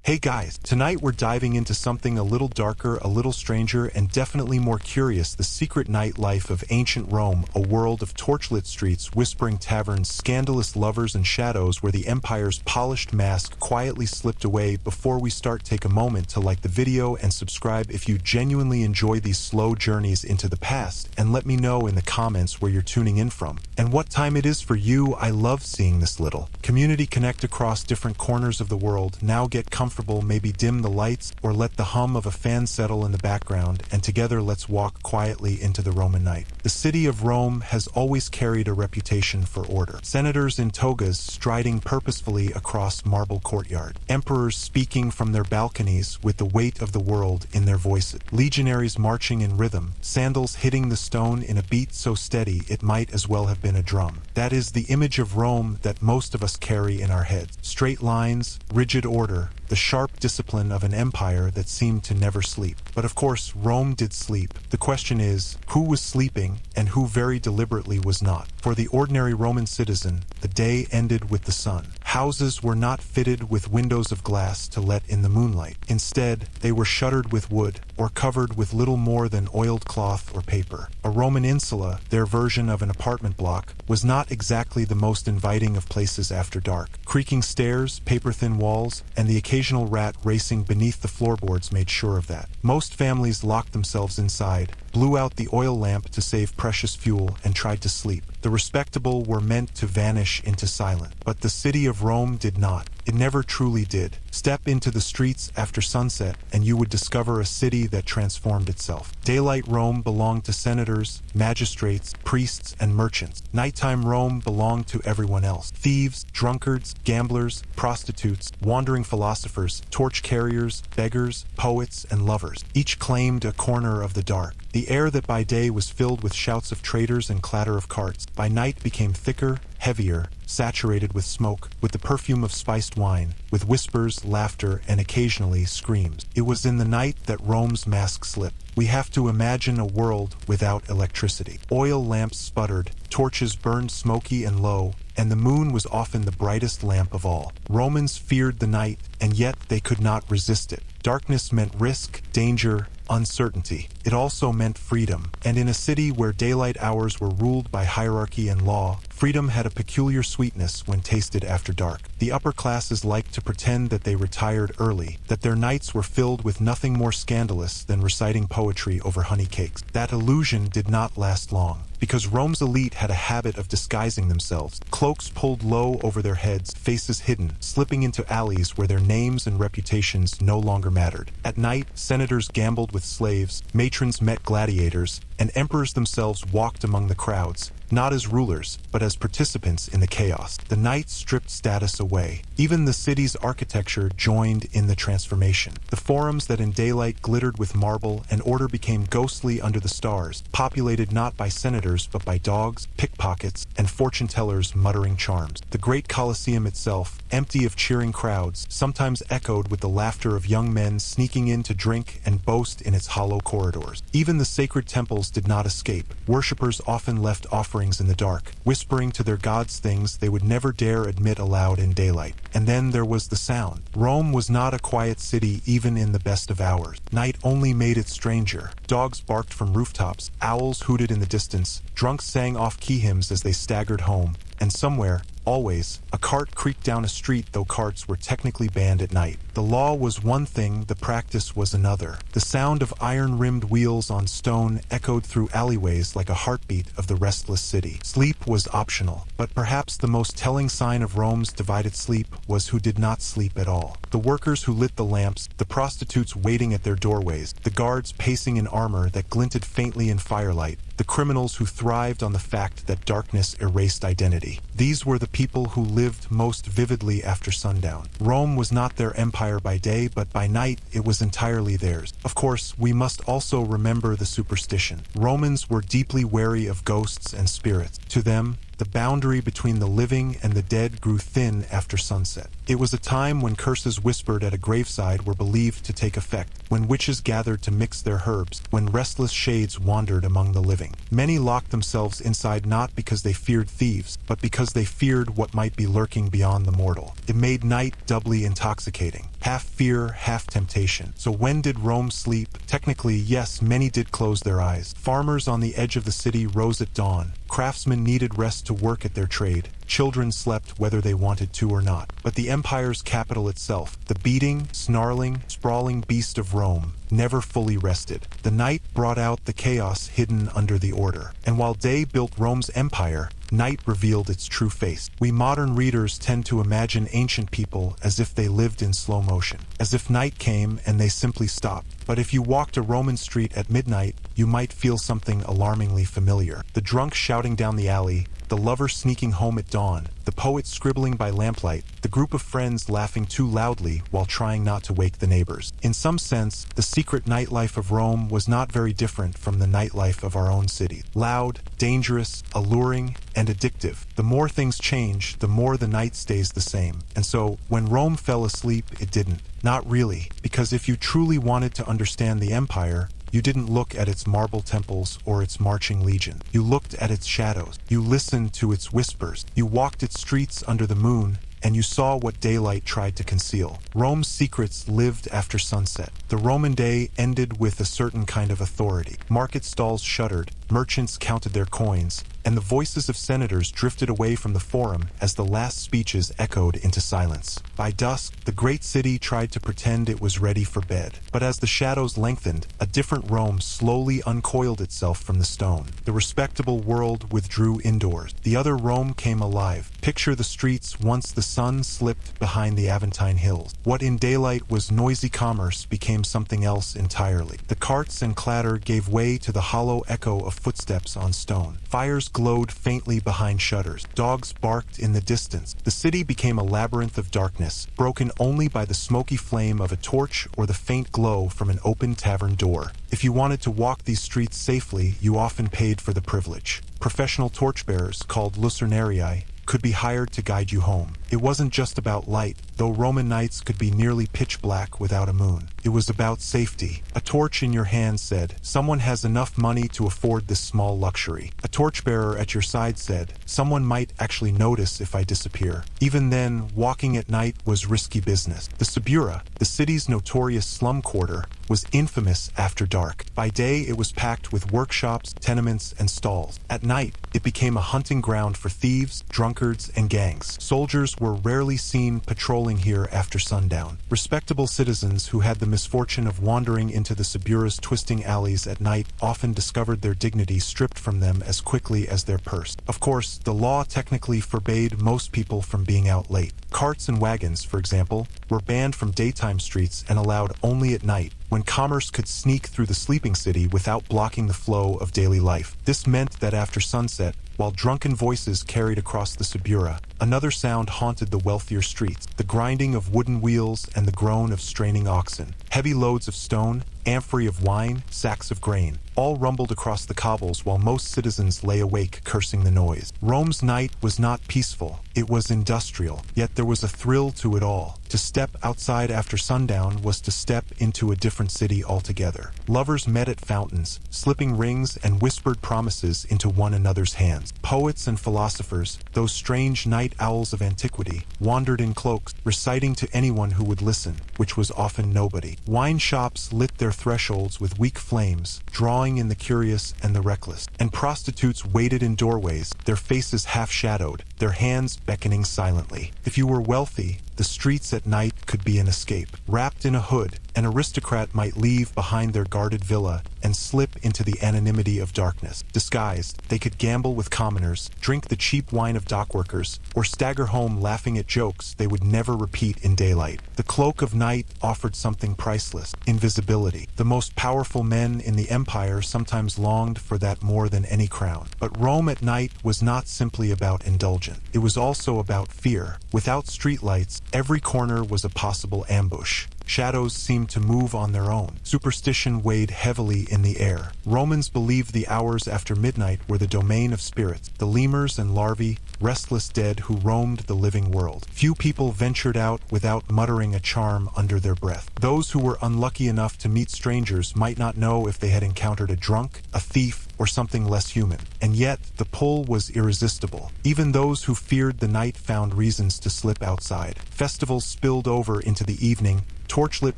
Hey guys, tonight we're diving into something a little darker, a little stranger, and definitely more curious: the secret nightlife of ancient Rome, a world of torchlit streets, whispering taverns, scandalous lovers, and shadows where the empire's polished mask quietly slipped away. Before we start, take a moment to like the video and subscribe if you genuinely enjoy these slow journeys into the past, and let me know in the comments where you're tuning in from and what time it is for you. I love seeing this little community connect across different corners of the world. Now get comfortable, maybe dim the lights or let the hum of a fan settle in the background, and together let's walk quietly into the Roman night. The city of Rome has always carried a reputation for order. Senators in togas striding purposefully across marble courtyard. Emperors speaking from their balconies with the weight of the world in their voices. Legionaries marching in rhythm, sandals hitting the stone in a beat so steady it might as well have been a drum. That is the image of Rome that most of us carry in our heads. Straight lines, rigid order, the sharp discipline of an empire that seemed to never sleep. But of course, Rome did sleep. The question is, who was sleeping and who very deliberately was not? For the ordinary Roman citizen, the day ended with the sun. Houses were not fitted with windows of glass to let in the moonlight. Instead, they were shuttered with wood or covered with little more than oiled cloth or paper. A Roman insula, their version of an apartment block, was not exactly the most inviting of places after dark. Creaking stairs, paper-thin walls, and the occasional rat racing beneath the floorboards made sure of that. Most families locked themselves inside, blew out the oil lamp to save precious fuel, and tried to sleep. The respectable were meant to vanish into silence. But the city of Rome did not. It never truly did. Step into the streets after sunset, and you would discover a city that transformed itself. Daylight Rome belonged to senators, magistrates, priests, and merchants. Nighttime Rome belonged to everyone else. Thieves, drunkards, gamblers, prostitutes, wandering philosophers, torch carriers, beggars, poets, and lovers. Each claimed a corner of the dark. The air that by day was filled with shouts of traders and clatter of carts, by night became thicker, heavier, saturated with smoke, with the perfume of spiced wine, with whispers, laughter, and occasionally screams. It was in the night that Rome's mask slipped. We have to imagine a world without electricity. Oil lamps sputtered, torches burned smoky and low, and the moon was often the brightest lamp of all. Romans feared the night, and yet they could not resist it. Darkness meant risk, danger, uncertainty. It also meant freedom. And in a city where daylight hours were ruled by hierarchy and law, freedom had a peculiar sweetness when tasted after dark. The upper classes liked to pretend that they retired early, that their nights were filled with nothing more scandalous than reciting poetry over honey cakes. That illusion did not last long, because Rome's elite had a habit of disguising themselves, cloaks pulled low over their heads, faces hidden, slipping into alleys where their names and reputations no longer mattered. At night, senators gambled with slaves, matrons met gladiators, and emperors themselves walked among the crowds, not as rulers, but as participants in the chaos. The night stripped status away. Even the city's architecture joined in the transformation. The forums that in daylight glittered with marble and order became ghostly under the stars, populated not by senators but by dogs, pickpockets, and fortune-tellers muttering charms. The great Colosseum itself, empty of cheering crowds, sometimes echoed with the laughter of young men sneaking in to drink and boast in its hollow corridors. Even the sacred temples did not escape. Worshippers often left offerings in the dark, whispering to their gods things they would never dare admit aloud in daylight. And then there was the sound. Rome was not a quiet city even in the best of hours. Night only made it stranger. Dogs barked from rooftops, owls hooted in the distance, drunks sang off-key hymns as they staggered home, and somewhere, always, a cart creaked down a street, though carts were technically banned at night. The law was one thing, the practice was another. The sound of iron-rimmed wheels on stone echoed through alleyways like a heartbeat of the restless city. Sleep was optional, but perhaps the most telling sign of Rome's divided sleep was who did not sleep at all. The workers who lit the lamps, the prostitutes waiting at their doorways, the guards pacing in armor that glinted faintly in firelight, the criminals who thrived on the fact that darkness erased identity. These were the people who lived most vividly after sundown. Rome was not their empire by day, but by night it was entirely theirs. Of course, we must also remember the superstition. Romans were deeply wary of ghosts and spirits. To them, the boundary between the living and the dead grew thin after sunset. It was a time when curses whispered at a graveside were believed to take effect, when witches gathered to mix their herbs, when restless shades wandered among the living. Many locked themselves inside not because they feared thieves, but because they feared what might be lurking beyond the mortal. It made night doubly intoxicating. half fear, half temptation. So when did Rome sleep? Technically, yes, many did close their eyes. Farmers on the edge of the city rose at dawn. Craftsmen needed rest to work at their trade. Children slept whether they wanted to or not. But the empire's capital itself, the beating, snarling, sprawling beast of Rome, never fully rested. The night brought out the chaos hidden under the order. And while day built Rome's empire, night revealed its true face. We modern readers tend to imagine ancient people as if they lived in slow motion, as if night came and they simply stopped. But if you walked a Roman street at midnight, you might feel something alarmingly familiar. The drunk shouting down the alley, the lover sneaking home at dawn, the poet scribbling by lamplight, the group of friends laughing too loudly while trying not to wake the neighbors. In some sense, the secret nightlife of Rome was not very different from the nightlife of our own city. Loud, dangerous, alluring, and addictive. The more things change, the more the night stays the same. And so, when Rome fell asleep, it didn't. Not really, because if you truly wanted to understand the empire, you didn't look at its marble temples or its marching legion. You looked at its shadows. You listened to its whispers. You walked its streets under the moon, and you saw what daylight tried to conceal. Rome's secrets lived after sunset. The Roman day ended with a certain kind of authority. Market stalls shuttered, merchants counted their coins, and the voices of senators drifted away from the forum as the last speeches echoed into silence. By dusk, the great city tried to pretend it was ready for bed. But as the shadows lengthened, a different Rome slowly uncoiled itself from the stone. The respectable world withdrew indoors. The other Rome came alive. Picture the streets once the sun slipped behind the Aventine hills. What in daylight was noisy commerce became something else entirely. The carts and clatter gave way to the hollow echo of footsteps on stone. Fires glowed faintly behind shutters. Dogs barked in the distance. The city became a labyrinth of darkness, broken only by the smoky flame of a torch or the faint glow from an open tavern door. If you wanted to walk these streets safely, you often paid for the privilege. Professional torchbearers, called lucernarii, could be hired to guide you home. It wasn't just about light, though Roman nights could be nearly pitch black without a moon. It was about safety. A torch in your hand said, someone has enough money to afford this small luxury. A torchbearer at your side said, someone might actually notice if I disappear. Even then, walking at night was risky business. The Subura, the city's notorious slum quarter, was infamous after dark. By day, it was packed with workshops, tenements, and stalls. At night, it became a hunting ground for thieves, drunkards, and gangs. Soldiers were rarely seen patrolling here after sundown. Respectable citizens who had the misfortune of wandering into the Subura's twisting alleys at night often discovered their dignity stripped from them as quickly as their purse. Of course, the law technically forbade most people from being out late. Carts and wagons, for example, were banned from daytime streets and allowed only at night, when commerce could sneak through the sleeping city without blocking the flow of daily life. This meant that after sunset, while drunken voices carried across the Subura, another sound haunted the wealthier streets, the grinding of wooden wheels and the groan of straining oxen. Heavy loads of stone, amphorae of wine, sacks of grain, all rumbled across the cobbles while most citizens lay awake cursing the noise. Rome's night was not peaceful, it was industrial, yet there was a thrill to it all. To step outside after sundown was to step into a different city altogether. Lovers met at fountains, slipping rings and whispered promises into one another's hands. Poets and philosophers, those strange night owls of antiquity, wandered in cloaks, reciting to anyone who would listen, which was often nobody. Wine shops lit their thresholds with weak flames, drawing in the curious and the reckless. And prostitutes waited in doorways, their faces half-shadowed, their hands beckoning silently. If you were wealthy, the streets at night could be an escape. Wrapped in a hood, an aristocrat might leave behind their guarded villa and slip into the anonymity of darkness. Disguised, they could gamble with commoners, drink the cheap wine of dockworkers, or stagger home laughing at jokes they would never repeat in daylight. The cloak of night offered something priceless: invisibility. The most powerful men in the empire sometimes longed for that more than any crown. But Rome at night was not simply about indulgence. It was also about fear. Without streetlights, every corner was a possible ambush. Shadows seemed to move on their own. Superstition weighed heavily in the air. Romans believed the hours after midnight were the domain of spirits, the lemurs and larvae, restless dead who roamed the living world. Few people ventured out without muttering a charm under their breath. Those who were unlucky enough to meet strangers might not know if they had encountered a drunk, a thief, or something less human. And yet, the pull was irresistible. Even those who feared the night found reasons to slip outside. Festivals spilled over into the evening, torchlit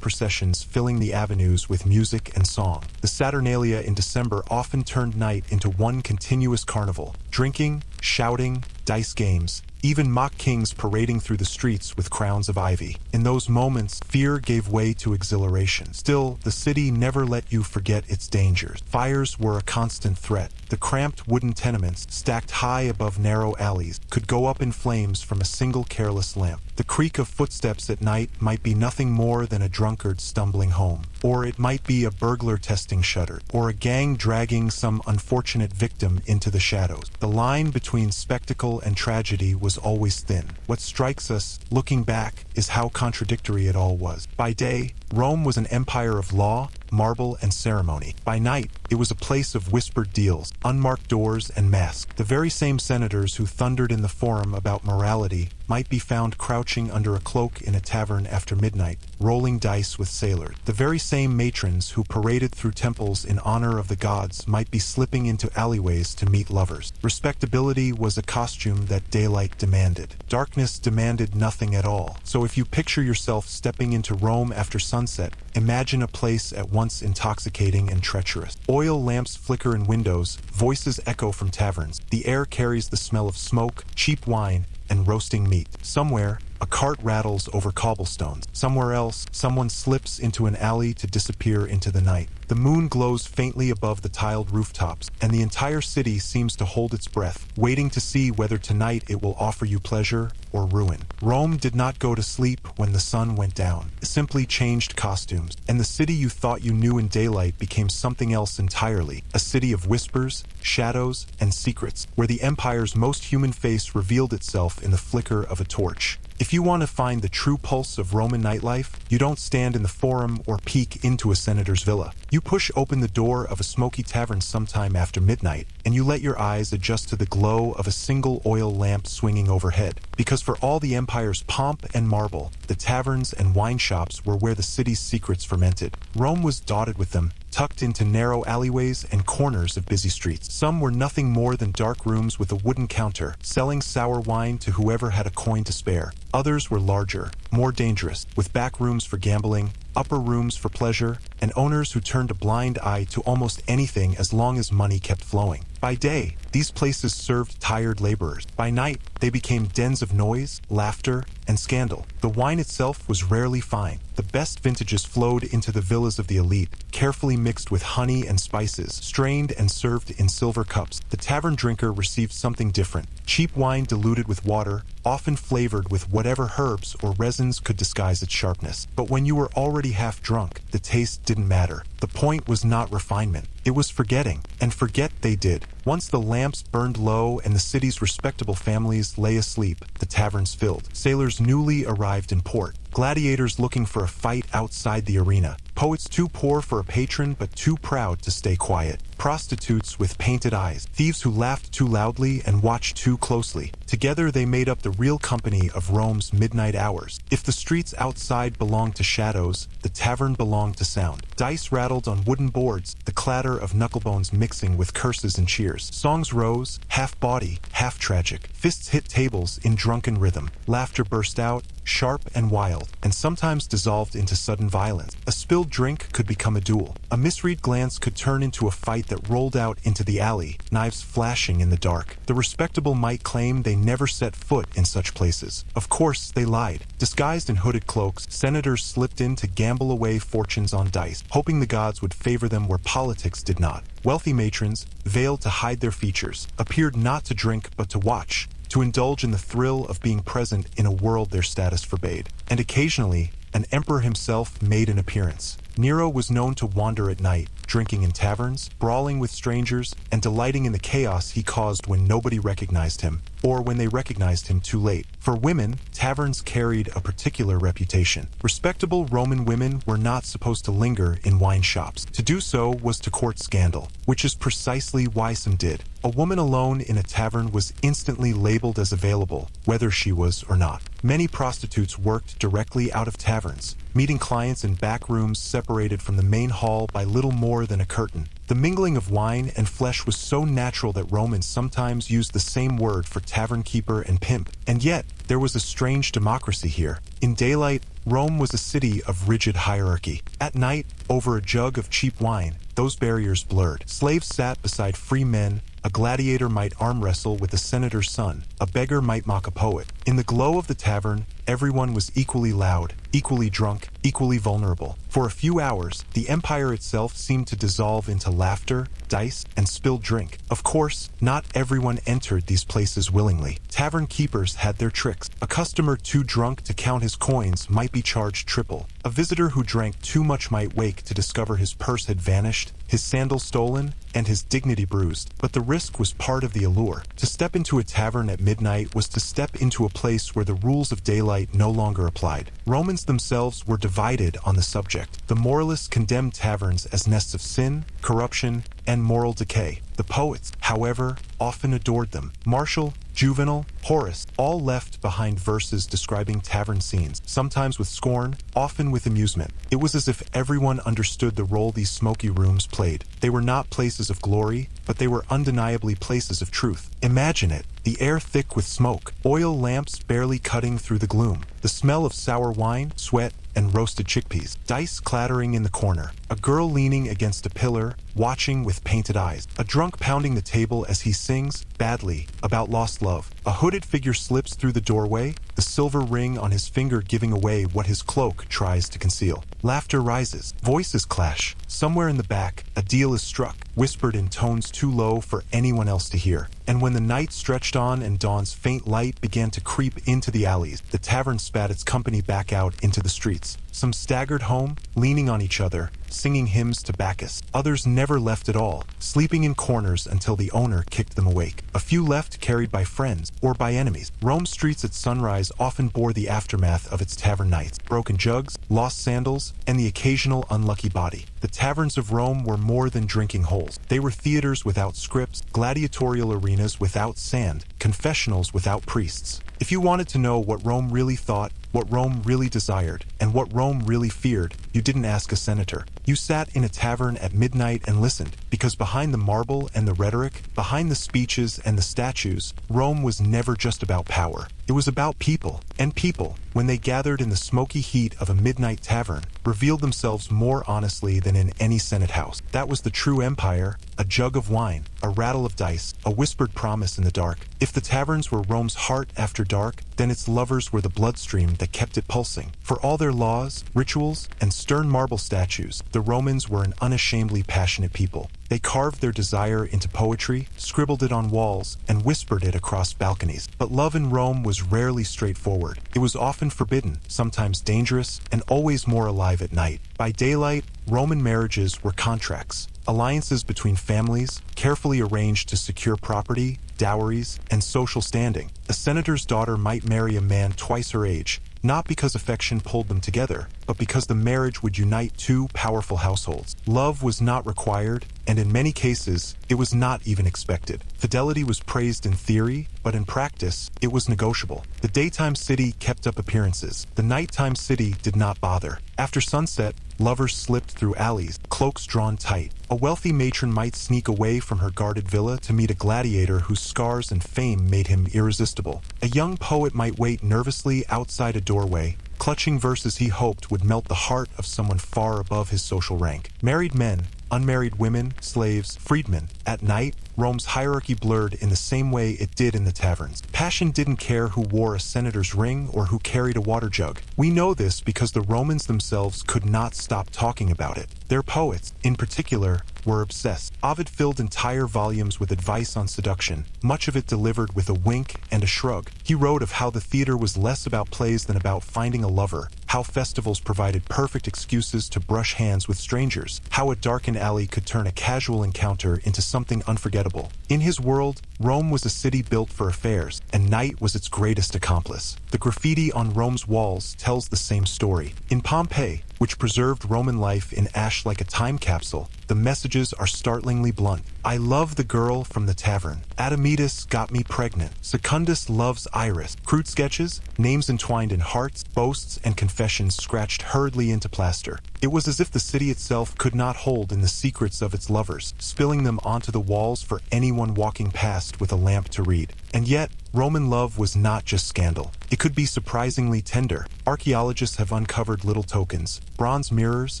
processions filling the avenues with music and song. The Saturnalia in December often turned night into one continuous carnival. Drinking, shouting, dice games, even mock kings parading through the streets with crowns of ivy. In those moments, fear gave way to exhilaration. Still, the city never let you forget its dangers. Fires were a constant threat. The cramped wooden tenements, stacked high above narrow alleys, could go up in flames from a single careless lamp. The creak of footsteps at night might be nothing more than a drunkard stumbling home. Or it might be a burglar testing shutters, or a gang dragging some unfortunate victim into the shadows. The line between spectacle and tragedy was always thin. What strikes us, looking back, is how contradictory it all was. By day, Rome was an empire of law, marble, and ceremony. By night, it was a place of whispered deals, unmarked doors, and masks. The very same senators who thundered in the forum about morality might be found crouching under a cloak in a tavern after midnight, rolling dice with sailors. The very same matrons who paraded through temples in honor of the gods might be slipping into alleyways to meet lovers. Respectability was a costume that daylight demanded. Darkness demanded nothing at all. So if you picture yourself stepping into Rome after sunset, imagine a place at once intoxicating and treacherous. Oil lamps flicker in windows, voices echo from taverns. The air carries the smell of smoke, cheap wine, and roasting meat. Somewhere, a cart rattles over cobblestones. Somewhere else, someone slips into an alley to disappear into the night. The moon glows faintly above the tiled rooftops, and the entire city seems to hold its breath, waiting to see whether tonight it will offer you pleasure or ruin. Rome did not go to sleep when the sun went down. It simply changed costumes, and the city you thought you knew in daylight became something else entirely. A city of whispers, shadows, and secrets, where the empire's most human face revealed itself in the flicker of a torch. If you want to find the true pulse of Roman nightlife, you don't stand in the forum or peek into a senator's villa. You push open the door of a smoky tavern sometime after midnight, and you let your eyes adjust to the glow of a single oil lamp swinging overhead. Because for all the empire's pomp and marble, the taverns and wine shops were where the city's secrets fermented. Rome was dotted with them, tucked into narrow alleyways and corners of busy streets. Some were nothing more than dark rooms with a wooden counter, selling sour wine to whoever had a coin to spare. Others were larger, more dangerous, with back rooms for gambling, upper rooms for pleasure, and owners who turned a blind eye to almost anything as long as money kept flowing. By day, these places served tired laborers. By night, they became dens of noise, laughter, and scandal. The wine itself was rarely fine. The best vintages flowed into the villas of the elite, carefully mixed with honey and spices, strained and served in silver cups. The tavern drinker received something different. Cheap wine diluted with water, often flavored with whatever herbs or resins could disguise its sharpness. But when you were already half drunk, the taste didn't matter. The point was not refinement. It was forgetting, and forget they did. Once the lamps burned low and the city's respectable families lay asleep, the taverns filled. Sailors newly arrived in port. Gladiators looking for a fight outside the arena. Poets too poor for a patron but too proud to stay quiet. Prostitutes with painted eyes. Thieves who laughed too loudly and watched too closely. Together they made up the real company of Rome's midnight hours. If the streets outside belonged to shadows, the tavern belonged to sound. Dice rattled on wooden boards, the clatter of knucklebones mixing with curses and cheers. Songs rose, half bawdy, half tragic. Fists hit tables in drunken rhythm. Laughter burst out, sharp and wild, and sometimes dissolved into sudden violence. A spilled drink could become a duel. A misread glance could turn into a fight that rolled out into the alley, knives flashing in the dark. The respectable might claim they never set foot in such places. Of course, they lied. Disguised in hooded cloaks, senators slipped in to gamble away fortunes on dice, hoping the gods would favor them where politics did not. Wealthy matrons, veiled to hide their features, appeared not to drink but to watch, to indulge in the thrill of being present in a world their status forbade. And occasionally, an emperor himself made an appearance. Nero was known to wander at night, drinking in taverns, brawling with strangers, and delighting in the chaos he caused when nobody recognized him, or when they recognized him too late. For women, taverns carried a particular reputation. Respectable Roman women were not supposed to linger in wine shops. To do so was to court scandal, which is precisely why some did. A woman alone in a tavern was instantly labeled as available, whether she was or not. Many prostitutes worked directly out of taverns, meeting clients in back rooms separated from the main hall by little more than a curtain. The mingling of wine and flesh was so natural that Romans sometimes used the same word for tavern keeper and pimp. And yet, there was a strange democracy here. In daylight, Rome was a city of rigid hierarchy. At night, over a jug of cheap wine, those barriers blurred. Slaves sat beside free men. A gladiator might arm wrestle with a senator's son. A beggar might mock a poet. In the glow of the tavern, everyone was equally loud, equally drunk, equally vulnerable. For a few hours, the empire itself seemed to dissolve into laughter, dice, and spilled drink. Of course, not everyone entered these places willingly. Tavern keepers had their tricks. A customer too drunk to count his coins might be charged triple. A visitor who drank too much might wake to discover his purse had vanished, his sandals stolen, and his dignity bruised. But the risk was part of the allure. To step into a tavern at midnight was to step into a place where the rules of daylight no longer applied. Romans themselves were divided on the subject. The moralists condemned taverns as nests of sin, corruption, and moral decay. The poets, however, often adored them. Martial, Juvenal, Horace, all left behind verses describing tavern scenes, sometimes with scorn, often with amusement. It was as if everyone understood the role these smoky rooms played. They were not places of glory, but they were undeniably places of truth. Imagine it. The air thick with smoke, oil lamps barely cutting through the gloom, the smell of sour wine, sweat, and roasted chickpeas, dice clattering in the corner, a girl leaning against a pillar, watching with painted eyes, a drunk pounding the table as he sings, badly, about lost love. A hooded figure slips through the doorway, the silver ring on his finger giving away what his cloak tries to conceal. Laughter rises, voices clash. Somewhere in the back, a deal is struck, whispered in tones too low for anyone else to hear. And when the night stretched on and dawn's faint light began to creep into the alleys, the tavern spat its company back out into the streets. Some staggered home, leaning on each other, singing hymns to Bacchus. Others never left at all, sleeping in corners until the owner kicked them awake. A few left carried by friends or by enemies. Rome's streets at sunrise often bore the aftermath of its tavern nights. Broken jugs, lost sandals, and the occasional unlucky body. The taverns of Rome were more than drinking holes. They were theaters without scripts, gladiatorial arenas without sand, confessionals without priests. If you wanted to know what Rome really thought, what Rome really desired, and what Rome really feared, you didn't ask a senator. You sat in a tavern at midnight and listened, because behind the marble and the rhetoric, behind the speeches and the statues, Rome was never just about power. It was about people, and people, when they gathered in the smoky heat of a midnight tavern, revealed themselves more honestly than in any senate house. That was the true empire, a jug of wine, a rattle of dice, a whispered promise in the dark. If the taverns were Rome's heart after dark, then its lovers were the bloodstream that kept it pulsing. For all their laws, rituals, and stern marble statues, the Romans were an unashamedly passionate people. They carved their desire into poetry, scribbled it on walls, and whispered it across balconies. But love in Rome was rarely straightforward. It was often forbidden, sometimes dangerous, and always more alive at night. By daylight, Roman marriages were contracts, alliances between families, carefully arranged to secure property, dowries, and social standing. A senator's daughter might marry a man twice her age, not because affection pulled them together, but because the marriage would unite two powerful households. Love was not required, and in many cases, it was not even expected. Fidelity was praised in theory, but in practice, it was negotiable. The daytime city kept up appearances. The nighttime city did not bother. After sunset, lovers slipped through alleys, cloaks drawn tight. A wealthy matron might sneak away from her guarded villa to meet a gladiator whose scars and fame made him irresistible. A young poet might wait nervously outside a doorway, clutching verses he hoped would melt the heart of someone far above his social rank. Married men, unmarried women, slaves, freedmen. At night, Rome's hierarchy blurred in the same way it did in the taverns. Passion didn't care who wore a senator's ring or who carried a water jug. We know this because the Romans themselves could not stop talking about it. Their poets, in particular, were obsessed. Ovid filled entire volumes with advice on seduction, much of it delivered with a wink and a shrug. He wrote of how the theater was less about plays than about finding a lover, how festivals provided perfect excuses to brush hands with strangers, how a darkened alley could turn a casual encounter into something unforgettable. In his world, Rome was a city built for affairs, and night was its greatest accomplice. The graffiti on Rome's walls tells the same story. In Pompeii, which preserved Roman life in ash like a time capsule, the messages are startlingly blunt. I love the girl from the tavern. Admetus got me pregnant. Secundus loves Iris. Crude sketches, names entwined in hearts, boasts, and confessions scratched hurriedly into plaster. It was as if the city itself could not hold in the secrets of its lovers, spilling them onto the walls for anyone walking past with a lamp to read. And yet, Roman love was not just scandal. It could be surprisingly tender. Archaeologists have uncovered little tokens, bronze mirrors,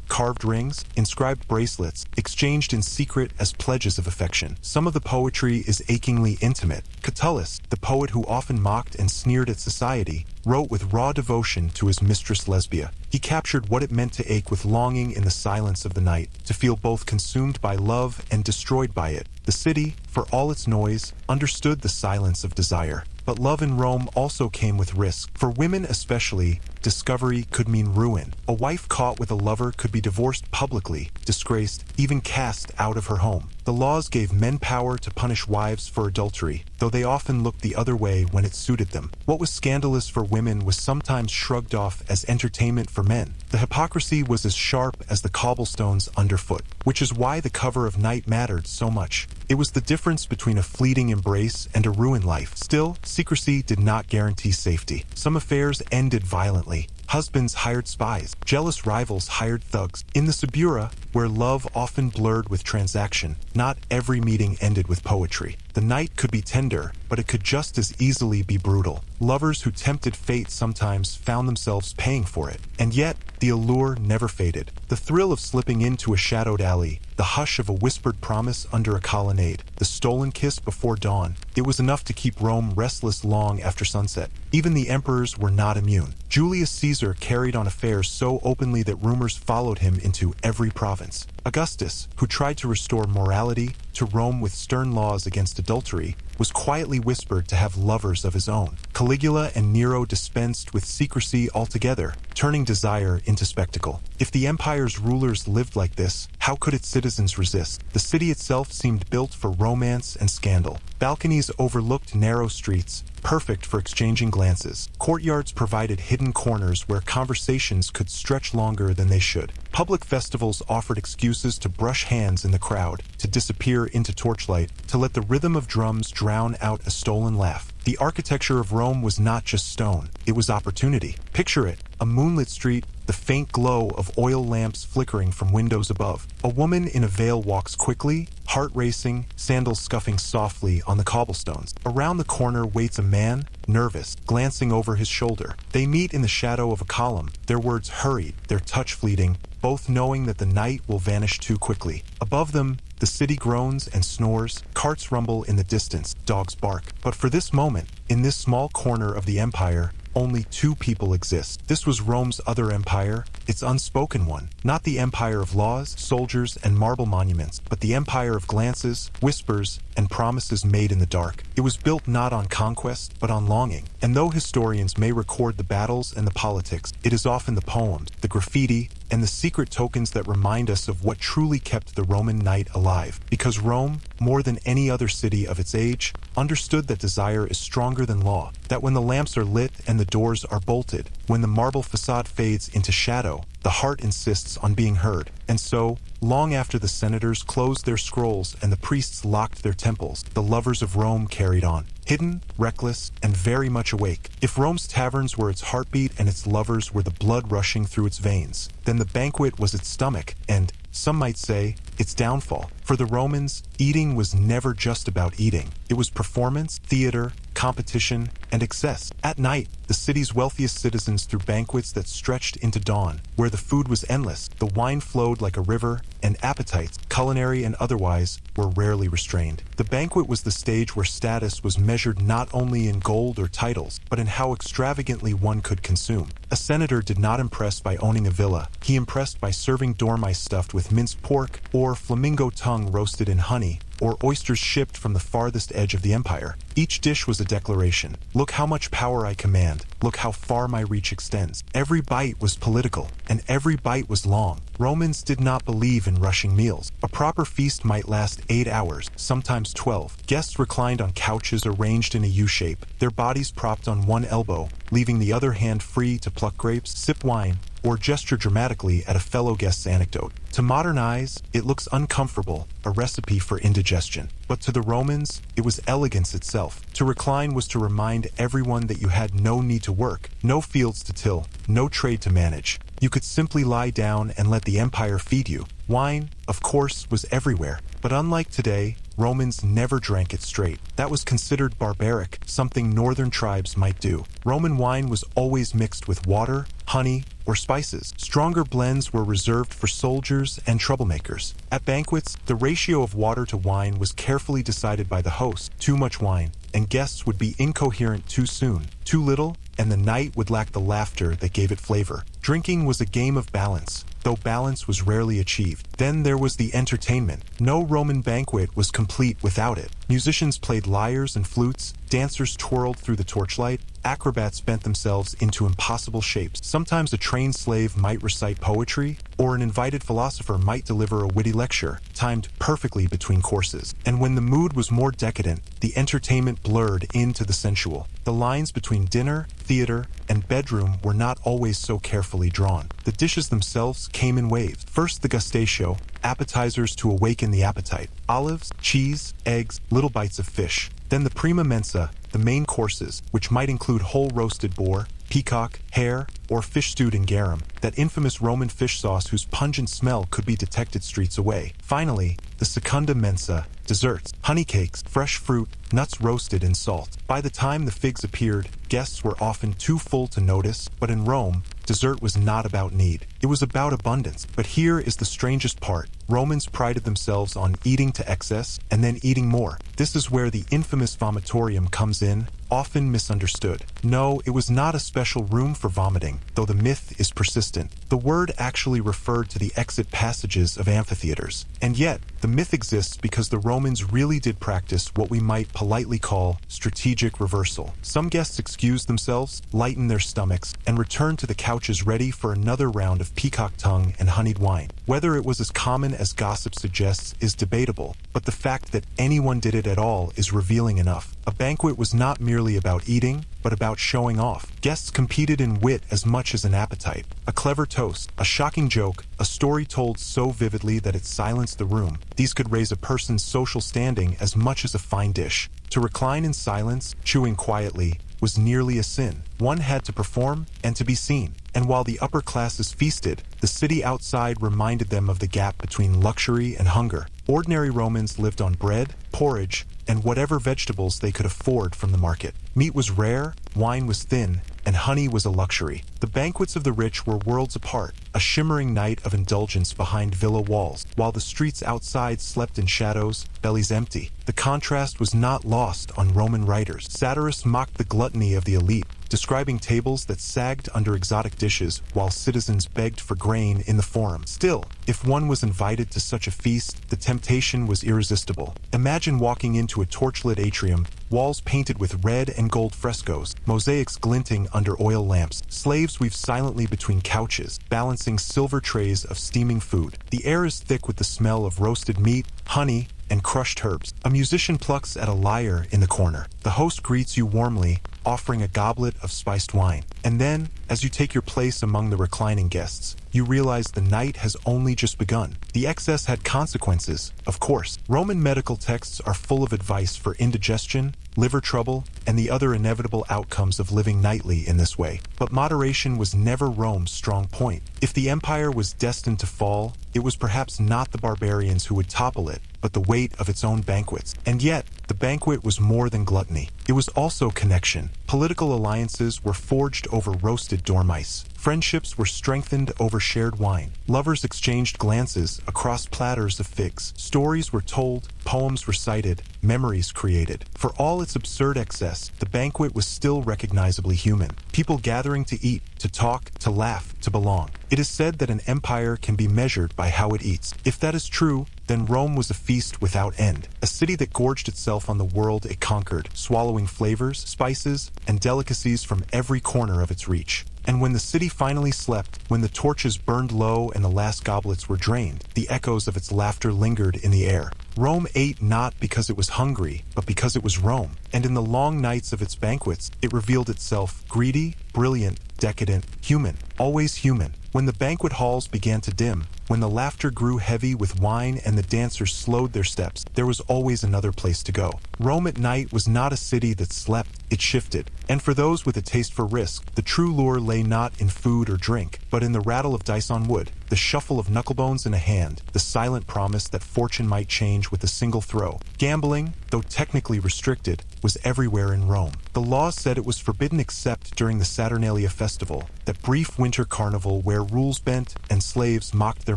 carved rings, inscribed bracelets, exchanged in secret as pledges of affection. Some of the poetry is achingly intimate. Catullus, the poet who often mocked and sneered at society, wrote with raw devotion to his mistress Lesbia. He captured what it meant to ache with longing in the silence of the night, to feel both consumed by love and destroyed by it. The city, for all its noise, understood the silence of desire. But love in Rome also came with risk. For women especially, discovery could mean ruin. A wife caught with a lover could be divorced publicly, disgraced, even cast out of her home. The laws gave men power to punish wives for adultery, though they often looked the other way when it suited them. What was scandalous for women was sometimes shrugged off as entertainment for men. The hypocrisy was as sharp as the cobblestones underfoot, which is why the cover of Night mattered so much. It was the difference between a fleeting embrace and a ruined life. Still, secrecy did not guarantee safety. Some affairs ended violently. Husbands hired spies. Jealous rivals hired thugs. In the Subura, where love often blurred with transaction, not every meeting ended with poetry. The night could be tender, but it could just as easily be brutal. Lovers who tempted fate sometimes found themselves paying for it. And yet, the allure never faded. The thrill of slipping into a shadowed alley, the hush of a whispered promise under a colonnade, the stolen kiss before dawn, it was enough to keep Rome restless long after sunset. Even the emperors were not immune. Julius Caesar carried on affairs so openly that rumors followed him into every province. Augustus, who tried to restore morality to Rome with stern laws against adultery, was quietly whispered to have lovers of his own. Caligula and Nero dispensed with secrecy altogether, turning desire into spectacle. If the empire's rulers lived like this, how could its citizens resist? The city itself seemed built for romance and scandal. Balconies overlooked narrow streets, perfect for exchanging glances. Courtyards provided hidden corners where conversations could stretch longer than they should. Public festivals offered excuses to brush hands in the crowd, to disappear into torchlight, to let the rhythm of drums drown out a stolen laugh. The architecture of Rome was not just stone, it was opportunity. Picture it, a moonlit street, the faint glow of oil lamps flickering from windows above. A woman in a veil walks quickly, heart racing, sandals scuffing softly on the cobblestones. Around the corner waits a man, nervous, glancing over his shoulder. They meet in the shadow of a column, their words hurried, their touch fleeting, both knowing that the night will vanish too quickly. Above them, the city groans and snores, carts rumble in the distance, dogs bark. But for this moment, in this small corner of the empire, only two people exist. This was Rome's other empire, its unspoken one. Not the empire of laws, soldiers, and marble monuments, but the empire of glances, whispers, and promises made in the dark. It was built not on conquest, but on longing. And though historians may record the battles and the politics, it is often the poems, the graffiti, and the secret tokens that remind us of what truly kept the Roman night alive. Because Rome, more than any other city of its age, understood that desire is stronger than law, that when the lamps are lit and the doors are bolted, when the marble facade fades into shadow, the heart insists on being heard. And so, long after the senators closed their scrolls and the priests locked their temples, the lovers of Rome carried on. Hidden, reckless, and very much awake. If Rome's taverns were its heartbeat and its lovers were the blood rushing through its veins, then the banquet was its stomach and, some might say, its downfall. For the Romans, eating was never just about eating. It was performance, theater, competition, and excess. At night, the city's wealthiest citizens threw banquets that stretched into dawn, where the food was endless, the wine flowed like a river, and appetites, culinary and otherwise, were rarely restrained. The banquet was the stage where status was measured not only in gold or titles, but in how extravagantly one could consume. A senator did not impress by owning a villa. He impressed by serving dormice stuffed with minced pork, or flamingo tongue roasted in honey, or oysters shipped from the farthest edge of the empire. Each dish was a declaration. Look how much power I command. Look how far my reach extends. Every bite was political, and every bite was long. Romans did not believe in rushing meals. A proper feast might last 8 hours, sometimes 12. Guests reclined on couches arranged in a U-shape, their bodies propped on one elbow, leaving the other hand free to pluck grapes, sip wine, or gesture dramatically at a fellow guest's anecdote. To modern eyes, it looks uncomfortable, a recipe for indigestion. But to the Romans, it was elegance itself. To recline was to remind everyone that you had no need to work, no fields to till, no trade to manage. You could simply lie down and let the empire feed you. Wine, of course, was everywhere. But unlike today, Romans never drank it straight. That was considered barbaric, something northern tribes might do. Roman wine was always mixed with water, honey, or spices. Stronger blends were reserved for soldiers and troublemakers. At banquets, the ratio of water to wine was carefully decided by the host. Too much wine, and guests would be incoherent too soon. Too little, and the night would lack the laughter that gave it flavor. Drinking was a game of balance, though balance was rarely achieved. Then there was the entertainment. No Roman banquet was complete without it. Musicians played lyres and flutes, dancers twirled through the torchlight, acrobats bent themselves into impossible shapes. Sometimes a trained slave might recite poetry, or an invited philosopher might deliver a witty lecture, timed perfectly between courses. And when the mood was more decadent, the entertainment blurred into the sensual. The lines between dinner, theater, and bedroom were not always so carefully drawn. The dishes themselves came in waves. First the gustatio, appetizers to awaken the appetite. Olives, cheese, eggs, little bites of fish. Then the prima mensa, the main courses, which might include whole roasted boar, peacock, hare, or fish stewed in garum, that infamous Roman fish sauce whose pungent smell could be detected streets away. Finally, the secunda mensa, desserts, honey cakes, fresh fruit, nuts roasted in salt. By the time the figs appeared, guests were often too full to notice, but in Rome, dessert was not about need. It was about abundance. But here is the strangest part. Romans prided themselves on eating to excess and then eating more. This is where the infamous vomitorium comes in, often misunderstood. No, it was not a special room for vomiting, though the myth is persistent. The word actually referred to the exit passages of amphitheaters. And yet, the myth exists because the Romans really did practice what we might politely call strategic reversal. Some guests excused themselves, lightened their stomachs, and returned to the couches ready for another round of peacock tongue and honeyed wine. Whether it was as common as gossip suggests is debatable, but the fact that anyone did it at all is revealing enough. A banquet was not merely about eating, but about showing off. Guests competed in wit as much as in appetite. A clever toast, a shocking joke, a story told so vividly that it silenced the room. These could raise a person's social standing as much as a fine dish. To recline in silence, chewing quietly, was nearly a sin. One had to perform and to be seen. And while the upper classes feasted, the city outside reminded them of the gap between luxury and hunger. Ordinary Romans lived on bread, porridge, and whatever vegetables they could afford from the market. Meat was rare, wine was thin, and honey was a luxury. The banquets of the rich were worlds apart, a shimmering night of indulgence behind villa walls, while the streets outside slept in shadows, bellies empty. The contrast was not lost on Roman writers. Satirists mocked the gluttony of the elite, describing tables that sagged under exotic dishes while citizens begged for grain in the forum. Still, if one was invited to such a feast, the temptation was irresistible. Imagine walking into a torchlit atrium, walls painted with red and gold frescoes, mosaics glinting under oil lamps. Slaves weave silently between couches, balancing silver trays of steaming food. The air is thick with the smell of roasted meat, honey, and crushed herbs. A musician plucks at a lyre in the corner. The host greets you warmly, offering a goblet of spiced wine. And then, as you take your place among the reclining guests, you realize the night has only just begun. The excess had consequences, of course. Roman medical texts are full of advice for indigestion, liver trouble, and the other inevitable outcomes of living nightly in this way. But moderation was never Rome's strong point. If the empire was destined to fall, it was perhaps not the barbarians who would topple it, but the weight of its own banquets. And yet, the banquet was more than gluttony. It was also connection. Political alliances were forged over roasted dormice. Friendships were strengthened over shared wine. Lovers exchanged glances across platters of figs. Stories were told, poems recited, memories created. For all its absurd excess, the banquet was still recognizably human. People gathering to eat, to talk, to laugh, to belong. It is said that an empire can be measured by how it eats. If that is true, then Rome was a feast without end, a city that gorged itself on the world it conquered, swallowing flavors, spices, and delicacies from every corner of its reach. And when the city finally slept, when the torches burned low and the last goblets were drained, the echoes of its laughter lingered in the air. Rome ate not because it was hungry, but because it was Rome. And in the long nights of its banquets, it revealed itself greedy, brilliant, decadent, human, always human. When the banquet halls began to dim, when the laughter grew heavy with wine and the dancers slowed their steps, there was always another place to go. Rome at night was not a city that slept, it shifted. And for those with a taste for risk, the true lure lay not in food or drink, but in the rattle of dice on wood, the shuffle of knucklebones in a hand, the silent promise that fortune might change with a single throw. Gambling, though technically restricted, was everywhere in Rome. The law said it was forbidden except during the Saturnalia festival, that brief winter carnival where rules bent and slaves mocked their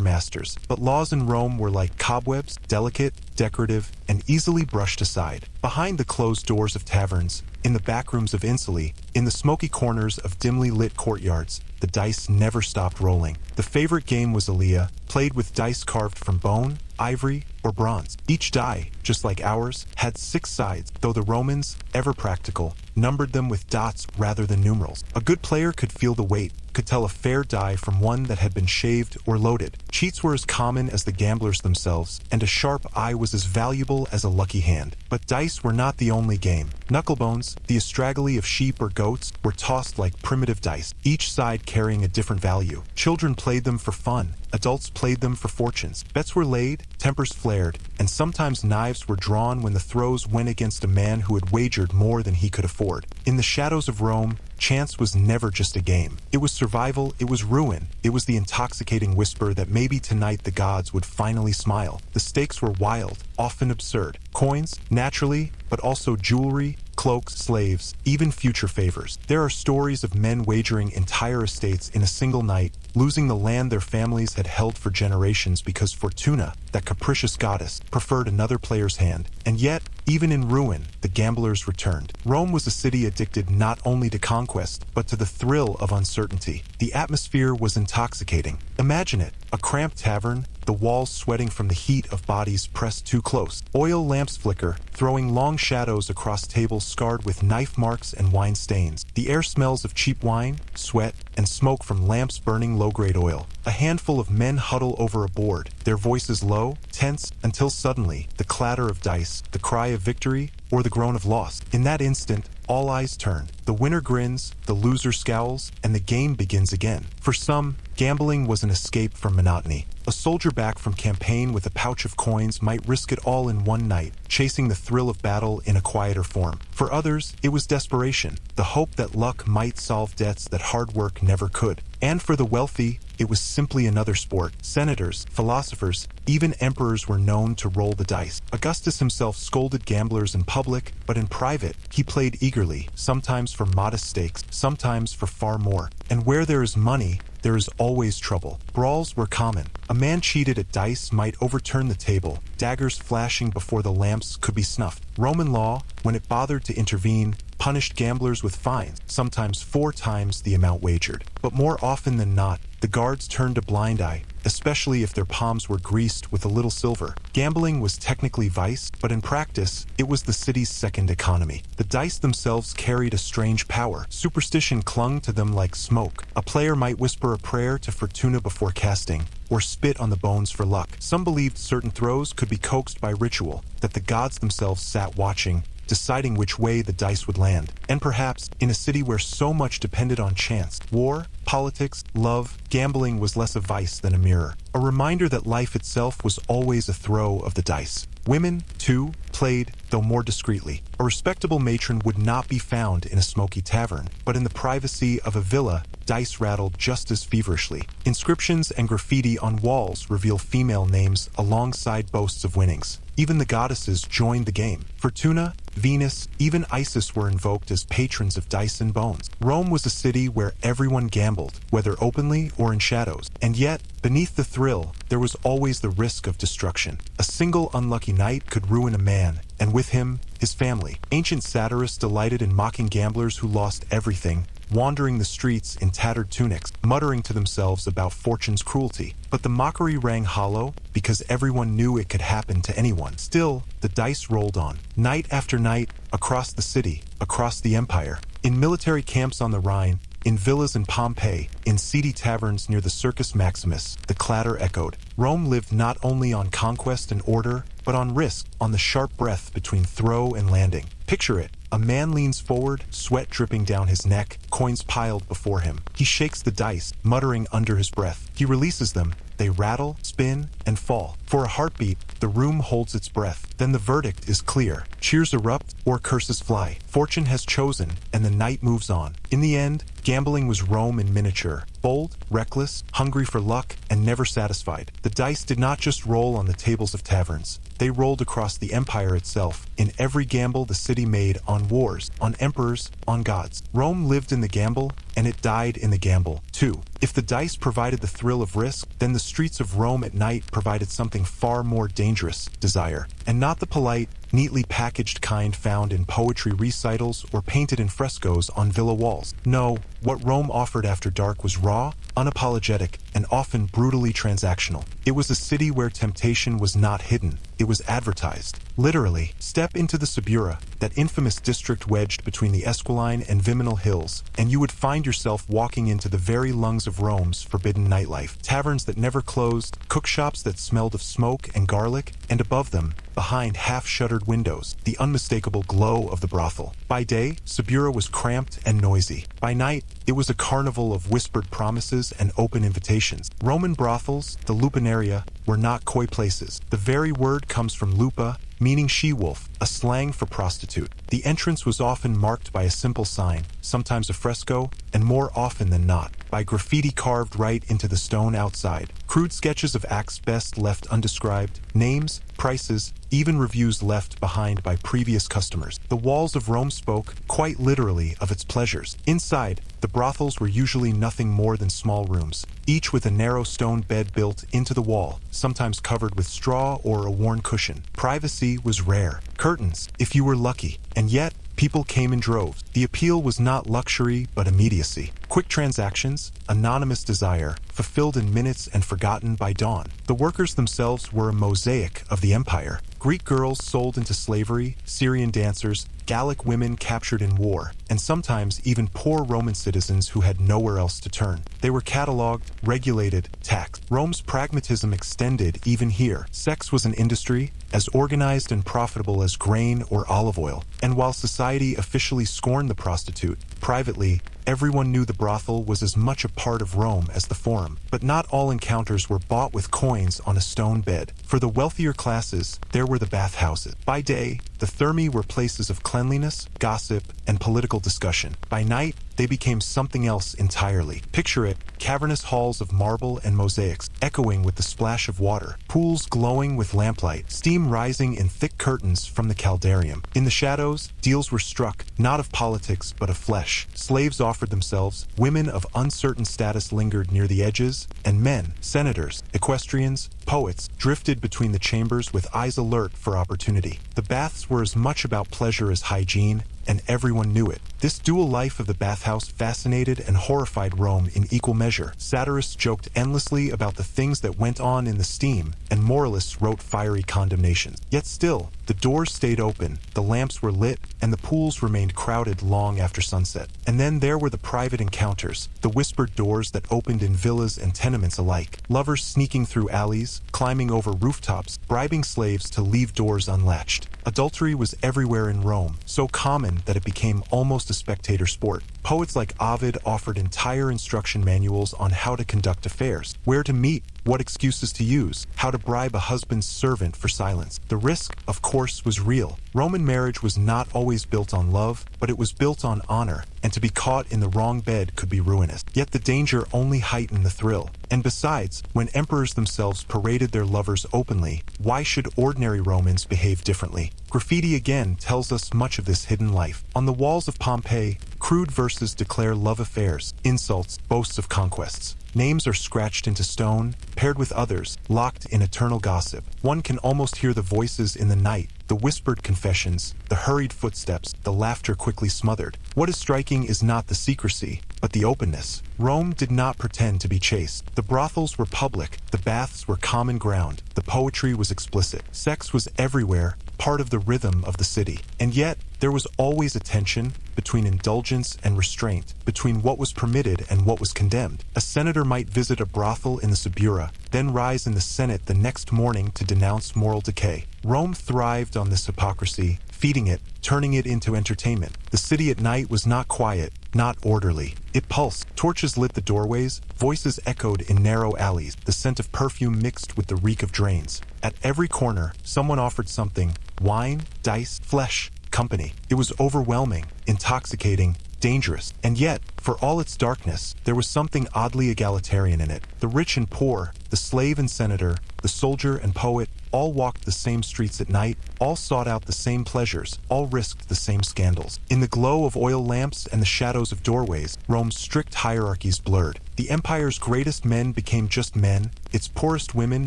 masters. But laws in Rome were like cobwebs, delicate, decorative, and easily brushed aside. Behind the closed doors of taverns, in the back rooms of insuli, in the smoky corners of dimly lit courtyards, the dice never stopped rolling. The favorite game was Alea, played with dice carved from bone, ivory, or bronze. Each die, just like ours, had 6 sides, though the Romans, ever practical, numbered them with dots rather than numerals. A good player could feel the weight, could tell a fair die from one that had been shaved or loaded. Cheats were as common as the gamblers themselves, and a sharp eye was as valuable as a lucky hand. But dice were not the only game. Knucklebones, the astragali of sheep or goats, were tossed like primitive dice, each side carrying a different value. Children played them for fun. Adults played them for fortunes. Bets were laid, tempers flared, and sometimes knives were drawn when the throws went against a man who had wagered more than he could afford. In the shadows of Rome, chance was never just a game. It was survival, it was ruin, it was the intoxicating whisper that maybe tonight the gods would finally smile. The stakes were wild, often absurd. Coins, naturally, but also jewelry, cloaks, slaves, even future favors. There are stories of men wagering entire estates in a single night, losing the land their families had held for generations because Fortuna, that capricious goddess, preferred another player's hand. And yet, even in ruin, the gamblers returned. Rome was a city addicted not only to conquest, but to the thrill of uncertainty. The atmosphere was intoxicating. Imagine it, a cramped tavern, the walls sweating from the heat of bodies pressed too close. Oil lamps flicker, throwing long shadows across tables scarred with knife marks and wine stains. The air smells of cheap wine, sweat, and smoke from lamps burning low-grade oil. A handful of men huddle over a board, their voices low, tense, until suddenly, the clatter of dice, the cry of victory, or the groan of loss. In that instant, all eyes turn. The winner grins, the loser scowls, and the game begins again. For some, gambling was an escape from monotony. A soldier back from campaign with a pouch of coins might risk it all in one night, chasing the thrill of battle in a quieter form. For others, it was desperation, the hope that luck might solve debts that hard work never could. And for the wealthy, it was simply another sport. Senators, philosophers, even emperors were known to roll the dice. Augustus himself scolded gamblers in public, but in private, he played eagerly, sometimes for modest stakes, sometimes for far more. And where there is money, there is always trouble. Brawls were common. A man cheated at dice might overturn the table, daggers flashing before the lamps could be snuffed. Roman law, when it bothered to intervene, punished gamblers with fines, sometimes 4 times the amount wagered. But more often than not, the guards turned a blind eye, especially if their palms were greased with a little silver. Gambling was technically vice, but in practice, it was the city's second economy. The dice themselves carried a strange power. Superstition clung to them like smoke. A player might whisper a prayer to Fortuna before casting, or spit on the bones for luck. Some believed certain throws could be coaxed by ritual, that the gods themselves sat watching, deciding which way the dice would land. And perhaps, in a city where so much depended on chance, war, politics, love, gambling was less a vice than a mirror. A reminder that life itself was always a throw of the dice. Women, too, played, though more discreetly. A respectable matron would not be found in a smoky tavern, but in the privacy of a villa, dice rattled just as feverishly. Inscriptions and graffiti on walls reveal female names alongside boasts of winnings. Even the goddesses joined the game. Fortuna, Venus, even Isis were invoked as patrons of dice and bones. Rome was a city where everyone gambled, whether openly or in shadows. And yet, beneath the thrill, there was always the risk of destruction. A single unlucky night could ruin a man, and with him, his family. Ancient satirists delighted in mocking gamblers who lost everything, wandering the streets in tattered tunics, muttering to themselves about fortune's cruelty. But the mockery rang hollow because everyone knew it could happen to anyone. Still, the dice rolled on. Night after night, across the city, across the empire. In military camps on the Rhine, in villas in Pompeii, in seedy taverns near the Circus Maximus, the clatter echoed. Rome lived not only on conquest and order, but on risk, on the sharp breath between throw and landing. Picture it, A man leans forward, sweat dripping down his neck, coins piled before him. He shakes the dice, muttering under his breath. He releases them. They rattle, spin, and fall. For a heartbeat, the room holds its breath. Then the verdict is clear. Cheers erupt or curses fly. Fortune has chosen, and the night moves on. In the end, gambling was Rome in miniature. Bold, reckless, hungry for luck, and never satisfied. The dice did not just roll on the tables of taverns. They rolled across the empire itself. In every gamble the city made on wars, on emperors, on gods. Rome lived in the gamble, and it died in the gamble, too. If the dice provided the thrill of risk, then the streets of Rome at night provided something far more dangerous, desire. And not the polite, neatly packaged kind found in poetry recitals or painted in frescoes on villa walls. No, what Rome offered after dark was raw, unapologetic, and often brutally transactional. It was a city where temptation was not hidden, it was advertised. Literally, step into the Subura, that infamous district wedged between the Esquiline and Viminal hills, and you would find yourself walking into the very lungs of Rome's forbidden nightlife. Taverns that never closed, cookshops that smelled of smoke and garlic, and above them, behind half-shuttered windows, the unmistakable glow of the brothel. By day, Subura was cramped and noisy. By night, it was a carnival of whispered promises and open invitations. Roman brothels, the lupanaria, were not coy places. The very word comes from lupa, meaning she-wolf, a slang for prostitute. The entrance was often marked by a simple sign, sometimes a fresco, and more often than not, by graffiti carved right into the stone outside. Crude sketches of acts best left undescribed, names, prices, even reviews left behind by previous customers. The walls of Rome spoke, quite literally, of its pleasures. Inside, the brothels were usually nothing more than small rooms, each with a narrow stone bed built into the wall, sometimes covered with straw or a worn cushion. Privacy was rare. Curtains, if you were lucky. And yet, people came in droves. The appeal was not luxury, but immediacy. Quick transactions, anonymous desire, fulfilled in minutes and forgotten by dawn. The workers themselves were a mosaic of the empire. Greek girls sold into slavery, Syrian dancers, Gallic women captured in war, and sometimes even poor Roman citizens who had nowhere else to turn. They were catalogued, regulated, taxed. Rome's pragmatism extended even here. Sex was an industry, as organized and profitable as grain or olive oil. And while society officially scorned the prostitute, privately, everyone knew the brothel was as much a part of Rome as the forum. But not all encounters were bought with coins on a stone bed. For the wealthier classes, there were the bathhouses. By day, the thermae were places of cleanliness, gossip, and political discussion. By night, they became something else entirely. Picture it, cavernous halls of marble and mosaics, echoing with the splash of water, pools glowing with lamplight, steam rising in thick curtains from the caldarium. In the shadows, deals were struck, not of politics, but of flesh. Slaves offered themselves, women of uncertain status lingered near the edges, and men, senators, equestrians, poets, drifted between the chambers with eyes alert for opportunity. The baths were as much about pleasure as hygiene, and everyone knew it. This dual life of the bathhouse fascinated and horrified Rome in equal measure. Satirists joked endlessly about the things that went on in the steam, and moralists wrote fiery condemnations. Yet still, the doors stayed open, the lamps were lit, and the pools remained crowded long after sunset. And then there were the private encounters, the whispered doors that opened in villas and tenements alike. Lovers sneaking through alleys, climbing over rooftops, bribing slaves to leave doors unlatched. Adultery was everywhere in Rome, so common that it became almost a spectator sport. Poets like Ovid offered entire instruction manuals on how to conduct affairs, where to meet, what excuses to use, how to bribe a husband's servant for silence. The risk, of course, was real. Roman marriage was not always built on love, but it was built on honor, and to be caught in the wrong bed could be ruinous. Yet the danger only heightened the thrill. And besides, when emperors themselves paraded their lovers openly, why should ordinary Romans behave differently? Graffiti again tells us much of this hidden life. On the walls of Pompeii, crude verses declare love affairs, insults, boasts of conquests. Names are scratched into stone, paired with others, locked in eternal gossip. One can almost hear the voices in the night, the whispered confessions, the hurried footsteps, the laughter quickly smothered. What is striking is not the secrecy, but the openness. Rome did not pretend to be chaste. The brothels were public, the baths were common ground, the poetry was explicit. Sex was everywhere, part of the rhythm of the city. And yet, There was always a tension between indulgence and restraint, between what was permitted and what was condemned. A senator might visit a brothel in the Subura, then rise in the Senate the next morning to denounce moral decay. Rome thrived on this hypocrisy, feeding it, turning it into entertainment. The city at night was not quiet, not orderly. It pulsed. Torches lit the doorways, voices echoed in narrow alleys, the scent of perfume mixed with the reek of drains. At every corner, someone offered something: wine, dice, flesh, company. It was overwhelming, intoxicating, dangerous. And yet, for all its darkness, there was something oddly egalitarian in it. The rich and poor, the slave and senator, the soldier and poet, all walked the same streets at night, all sought out the same pleasures, all risked the same scandals. In the glow of oil lamps and the shadows of doorways, Rome's strict hierarchies blurred. The empire's greatest men became just men, its poorest women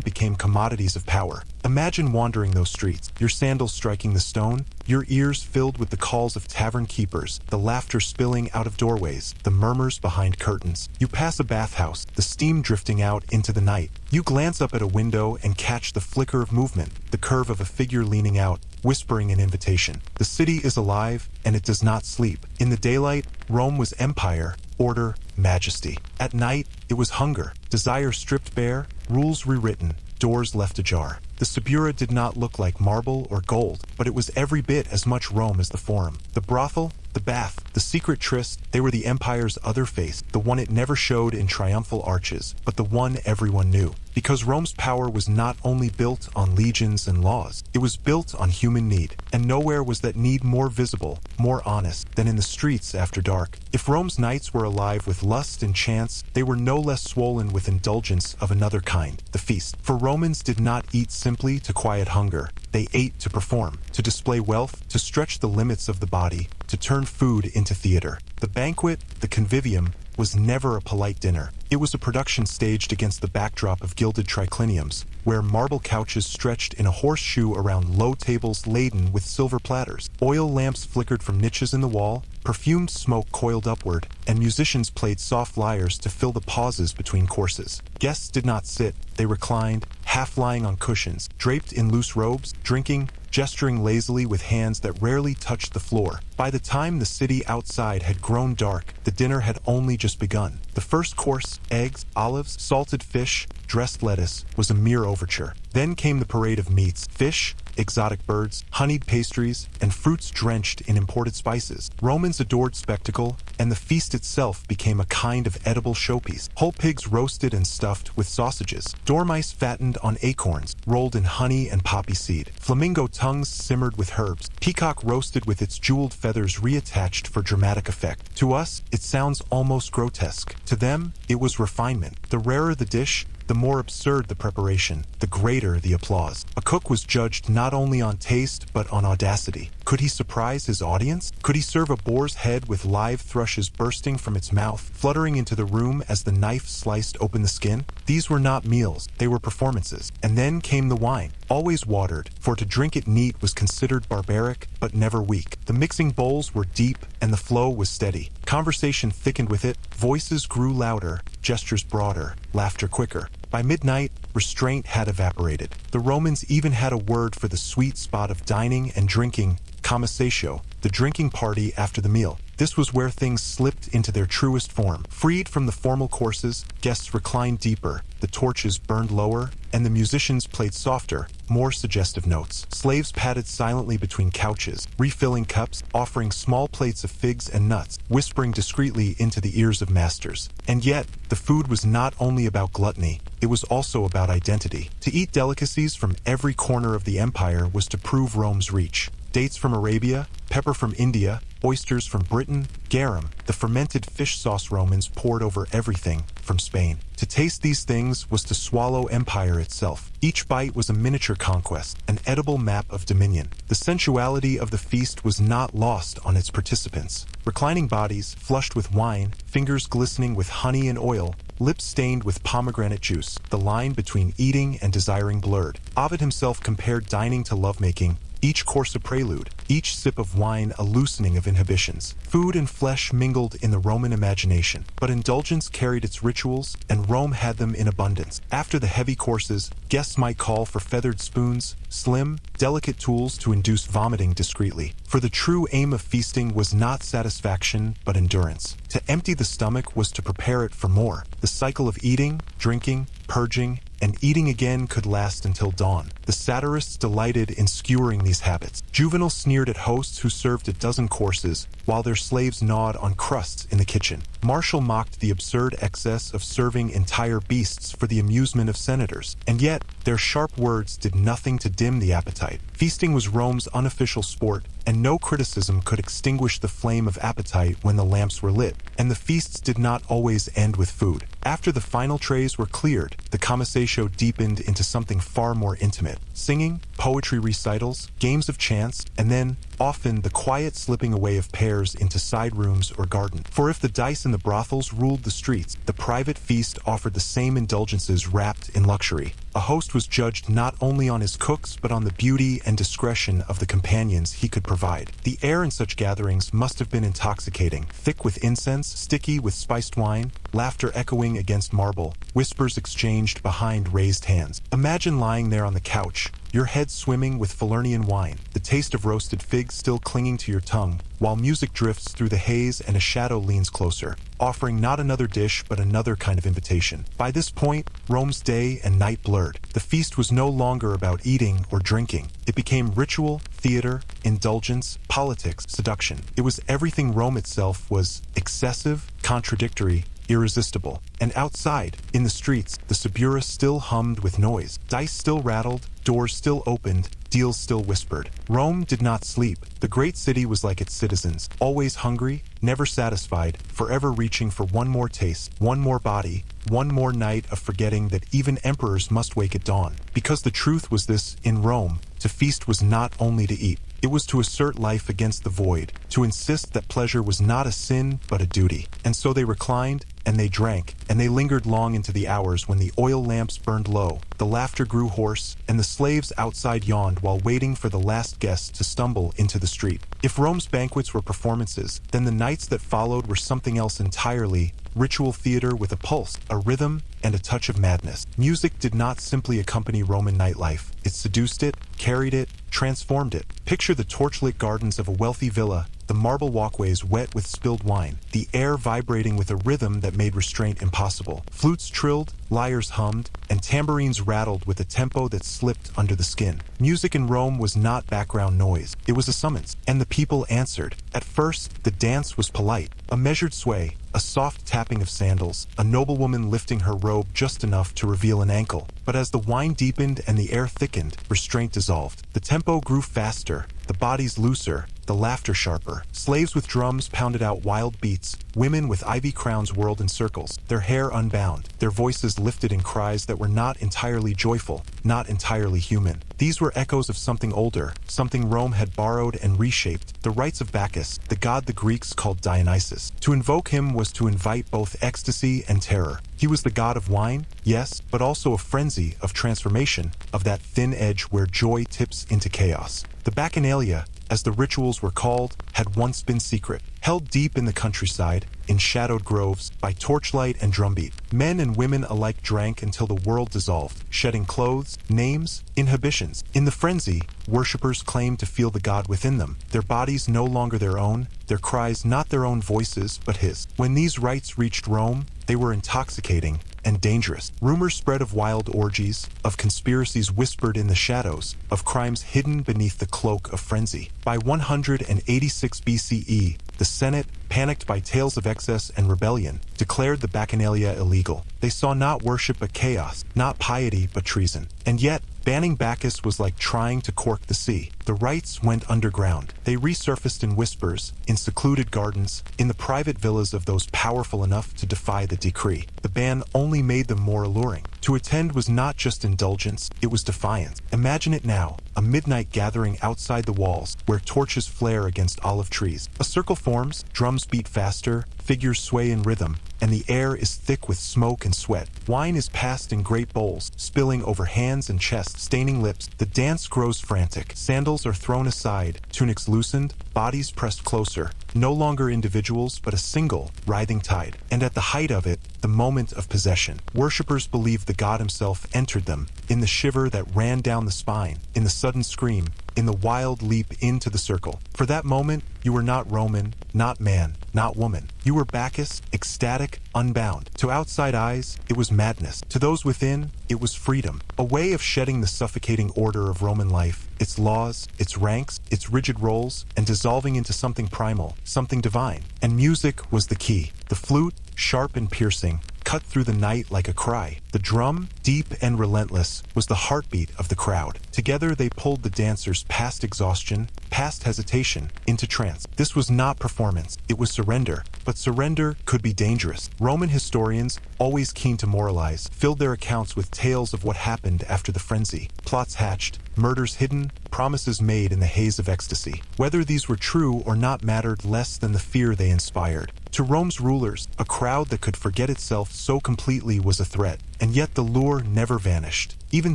became commodities of power. Imagine wandering those streets, your sandals striking the stone, your ears filled with the calls of tavern keepers, the laughter spilling out of doorways, the murmurs behind curtains. You pass a bathhouse, the steam drifting out into the night. You glance up at a window and catch the flicker of movement, the curve of a figure leaning out, whispering an invitation. The city is alive, and it does not sleep. In the daylight, Rome was empire, order, majesty. At night, it was hunger, desire stripped bare, rules rewritten, doors left ajar. The Subura did not look like marble or gold, but it was every bit as much Rome as the Forum. The brothel, the bath, the secret tryst, they were the empire's other face, the one it never showed in triumphal arches, but the one everyone knew. Because Rome's power was not only built on legions and laws, it was built on human need, and nowhere was that need more visible, more honest, than in the streets after dark. If Rome's nights were alive with lust and chance, they were no less swollen with indulgence of another kind, the feast. For Romans did not eat simply to quiet hunger. They ate to perform, to display wealth, to stretch the limits of the body, to turn food into theater. The banquet, the convivium, was never a polite dinner. It was a production staged against the backdrop of gilded tricliniums, where marble couches stretched in a horseshoe around low tables laden with silver platters. Oil lamps flickered from niches in the wall, perfumed smoke coiled upward, and musicians played soft lyres to fill the pauses between courses. Guests did not sit, they reclined, half lying on cushions, draped in loose robes, drinking, gesturing lazily with hands that rarely touched the floor. By the time the city outside had grown dark, the dinner had only just begun. The first course, eggs, olives, salted fish, dressed lettuce, was a mere overture. Then came the parade of meats, fish, exotic birds, honeyed pastries, and fruits drenched in imported spices. Romans adored spectacle, and the feast itself became a kind of edible showpiece. Whole pigs roasted and stuffed with sausages, dormice fattened on acorns, rolled in honey and poppy seed, flamingo tongues simmered with herbs, peacock roasted with its jeweled feathers reattached for dramatic effect. To us, it sounds almost grotesque. To them, it was refinement. The rarer the dish, the more absurd the preparation, the greater the applause. A cook was judged not only on taste, but on audacity. Could he surprise his audience? Could he serve a boar's head with live thrushes bursting from its mouth, fluttering into the room as the knife sliced open the skin? These were not meals, they were performances. And then came the wine, always watered, for to drink it neat was considered barbaric, but never weak. The mixing bowls were deep, and the flow was steady. Conversation thickened with it, voices grew louder, gestures broader, laughter quicker. By midnight, restraint had evaporated. The Romans even had a word for the sweet spot of dining and drinking, commissatio, the drinking party after the meal. This was where things slipped into their truest form. Freed from the formal courses, guests reclined deeper, the torches burned lower, and the musicians played softer, more suggestive notes. Slaves padded silently between couches, refilling cups, offering small plates of figs and nuts, whispering discreetly into the ears of masters. And yet, the food was not only about gluttony, it was also about identity. To eat delicacies from every corner of the empire was to prove Rome's reach. Dates from Arabia, pepper from India, oysters from Britain, garum, the fermented fish sauce Romans poured over everything, from Spain. To taste these things was to swallow empire itself. Each bite was a miniature conquest, an edible map of dominion. The sensuality of the feast was not lost on its participants. Reclining bodies, flushed with wine, fingers glistening with honey and oil, lips stained with pomegranate juice, the line between eating and desiring blurred. Ovid himself compared dining to lovemaking, each course a prelude, each sip of wine a loosening of inhibitions. Food and flesh mingled in the Roman imagination, but indulgence carried its rituals, and Rome had them in abundance. After the heavy courses, guests might call for feathered spoons, slim, delicate tools to induce vomiting discreetly. For the true aim of feasting was not satisfaction, but endurance. To empty the stomach was to prepare it for more. The cycle of eating, drinking, purging, and eating again could last until dawn. The satirists delighted in skewering these habits. Juvenal sneered at hosts who served a dozen courses, while their slaves gnawed on crusts in the kitchen. Martial mocked the absurd excess of serving entire beasts for the amusement of senators. And yet, their sharp words did nothing to dim the appetite. Feasting was Rome's unofficial sport, and no criticism could extinguish the flame of appetite when the lamps were lit. And the feasts did not always end with food. After the final trays were cleared, the conversation deepened into something far more intimate. Singing, poetry recitals, games of chance, and then, often, the quiet slipping away of pairs into side rooms or gardens. For if the dice in the brothels ruled the streets, the private feast offered the same indulgences wrapped in luxury. A host was judged not only on his cooks, but on the beauty and discretion of the companions he could provide. The air in such gatherings must have been intoxicating, thick with incense, sticky with spiced wine, laughter echoing against marble, whispers exchanged behind raised hands. Imagine lying there on the couch, your head swimming with Falernian wine, the taste of roasted figs still clinging to your tongue, while music drifts through the haze and a shadow leans closer, offering not another dish but another kind of invitation. By this point, Rome's day and night blurred. The feast was no longer about eating or drinking. It became ritual, theater, indulgence, politics, seduction. It was everything Rome itself was: excessive, contradictory, irresistible. And outside, in the streets, the Subura still hummed with noise. Dice still rattled, doors still opened, deals still whispered. Rome did not sleep. The great city was like its citizens, always hungry, never satisfied, forever reaching for one more taste, one more body, one more night of forgetting that even emperors must wake at dawn. Because the truth was this: in Rome, to feast was not only to eat. It was to assert life against the void, to insist that pleasure was not a sin but a duty. And so they reclined, and they drank, and they lingered long into the hours when the oil lamps burned low, the laughter grew hoarse, and the slaves outside yawned while waiting for the last guest to stumble into the street. If Rome's banquets were performances, then the nights that followed were something else entirely: ritual theater with a pulse, a rhythm, and a touch of madness. Music did not simply accompany Roman nightlife. It seduced it, carried it, transformed it. Picture the torchlit gardens of a wealthy villa, the marble walkways wet with spilled wine, the air vibrating with a rhythm that made restraint impossible. Flutes trilled, lyres hummed, and tambourines rattled with a tempo that slipped under the skin. Music in Rome was not background noise. It was a summons, and the people answered. At first, the dance was polite, a measured sway, a soft tapping of sandals, a noblewoman lifting her robe just enough to reveal an ankle. But as the wine deepened and the air thickened, restraint dissolved. The tempo grew faster, the bodies looser, the laughter sharper. Slaves with drums pounded out wild beats. Women with ivy crowns whirled in circles, their hair unbound, their voices lifted in cries that were not entirely joyful, not entirely human. These were echoes of something older, something Rome had borrowed and reshaped: the rites of Bacchus, the god the Greeks called Dionysus. To invoke him was to invite both ecstasy and terror. He was the god of wine, yes, but also a frenzy, of transformation, of that thin edge where joy tips into chaos. The Bacchanalia, as the rituals were called, had once been secret, held deep in the countryside, in shadowed groves, by torchlight and drumbeat. Men and women alike drank until the world dissolved, shedding clothes, names, inhibitions. In the frenzy, worshippers claimed to feel the god within them, their bodies no longer their own, their cries not their own voices, but his. When these rites reached Rome, they were intoxicating and dangerous. Rumors spread of wild orgies, of conspiracies whispered in the shadows, of crimes hidden beneath the cloak of frenzy. By 186 BCE, the Senate, panicked by tales of excess and rebellion, declared the Bacchanalia illegal. They saw not worship but chaos, not piety but treason. And yet, banning Bacchus was like trying to cork the sea. The rites went underground. They resurfaced in whispers, in secluded gardens, in the private villas of those powerful enough to defy the decree. The ban only made them more alluring. To attend was not just indulgence, it was defiance. Imagine it now, a midnight gathering outside the walls, where torches flare against olive trees. A circle forms, drums beat faster, figures sway in rhythm, and the air is thick with smoke and sweat. Wine is passed in great bowls, spilling over hands and chests, staining lips. The dance grows frantic. Sandals are thrown aside, tunics loosened, bodies pressed closer. No longer individuals, but a single, writhing tide. And at the height of it, the moment of possession. Worshippers believed the god himself entered them, in the shiver that ran down the spine, in the sudden scream, in the wild leap into the circle. For that moment, you were not Roman, not man, not woman. You were Bacchus, ecstatic, unbound. To outside eyes, it was madness. To those within, it was freedom. A way of shedding the suffocating order of Roman life, its laws, its ranks, its rigid roles, and dissolving into something primal, something divine. And music was the key. The flute, sharp and piercing, cut through the night like a cry. The drum, deep and relentless, was the heartbeat of the crowd. Together they pulled the dancers past exhaustion, past hesitation, into trance. This was not performance, it was surrender. But surrender could be dangerous. Roman historians, always keen to moralize, filled their accounts with tales of what happened after the frenzy. Plots hatched, murders hidden, promises made in the haze of ecstasy. Whether these were true or not mattered less than the fear they inspired. To Rome's rulers, a crowd that could forget itself so completely was a threat, and yet the lure never vanished. Even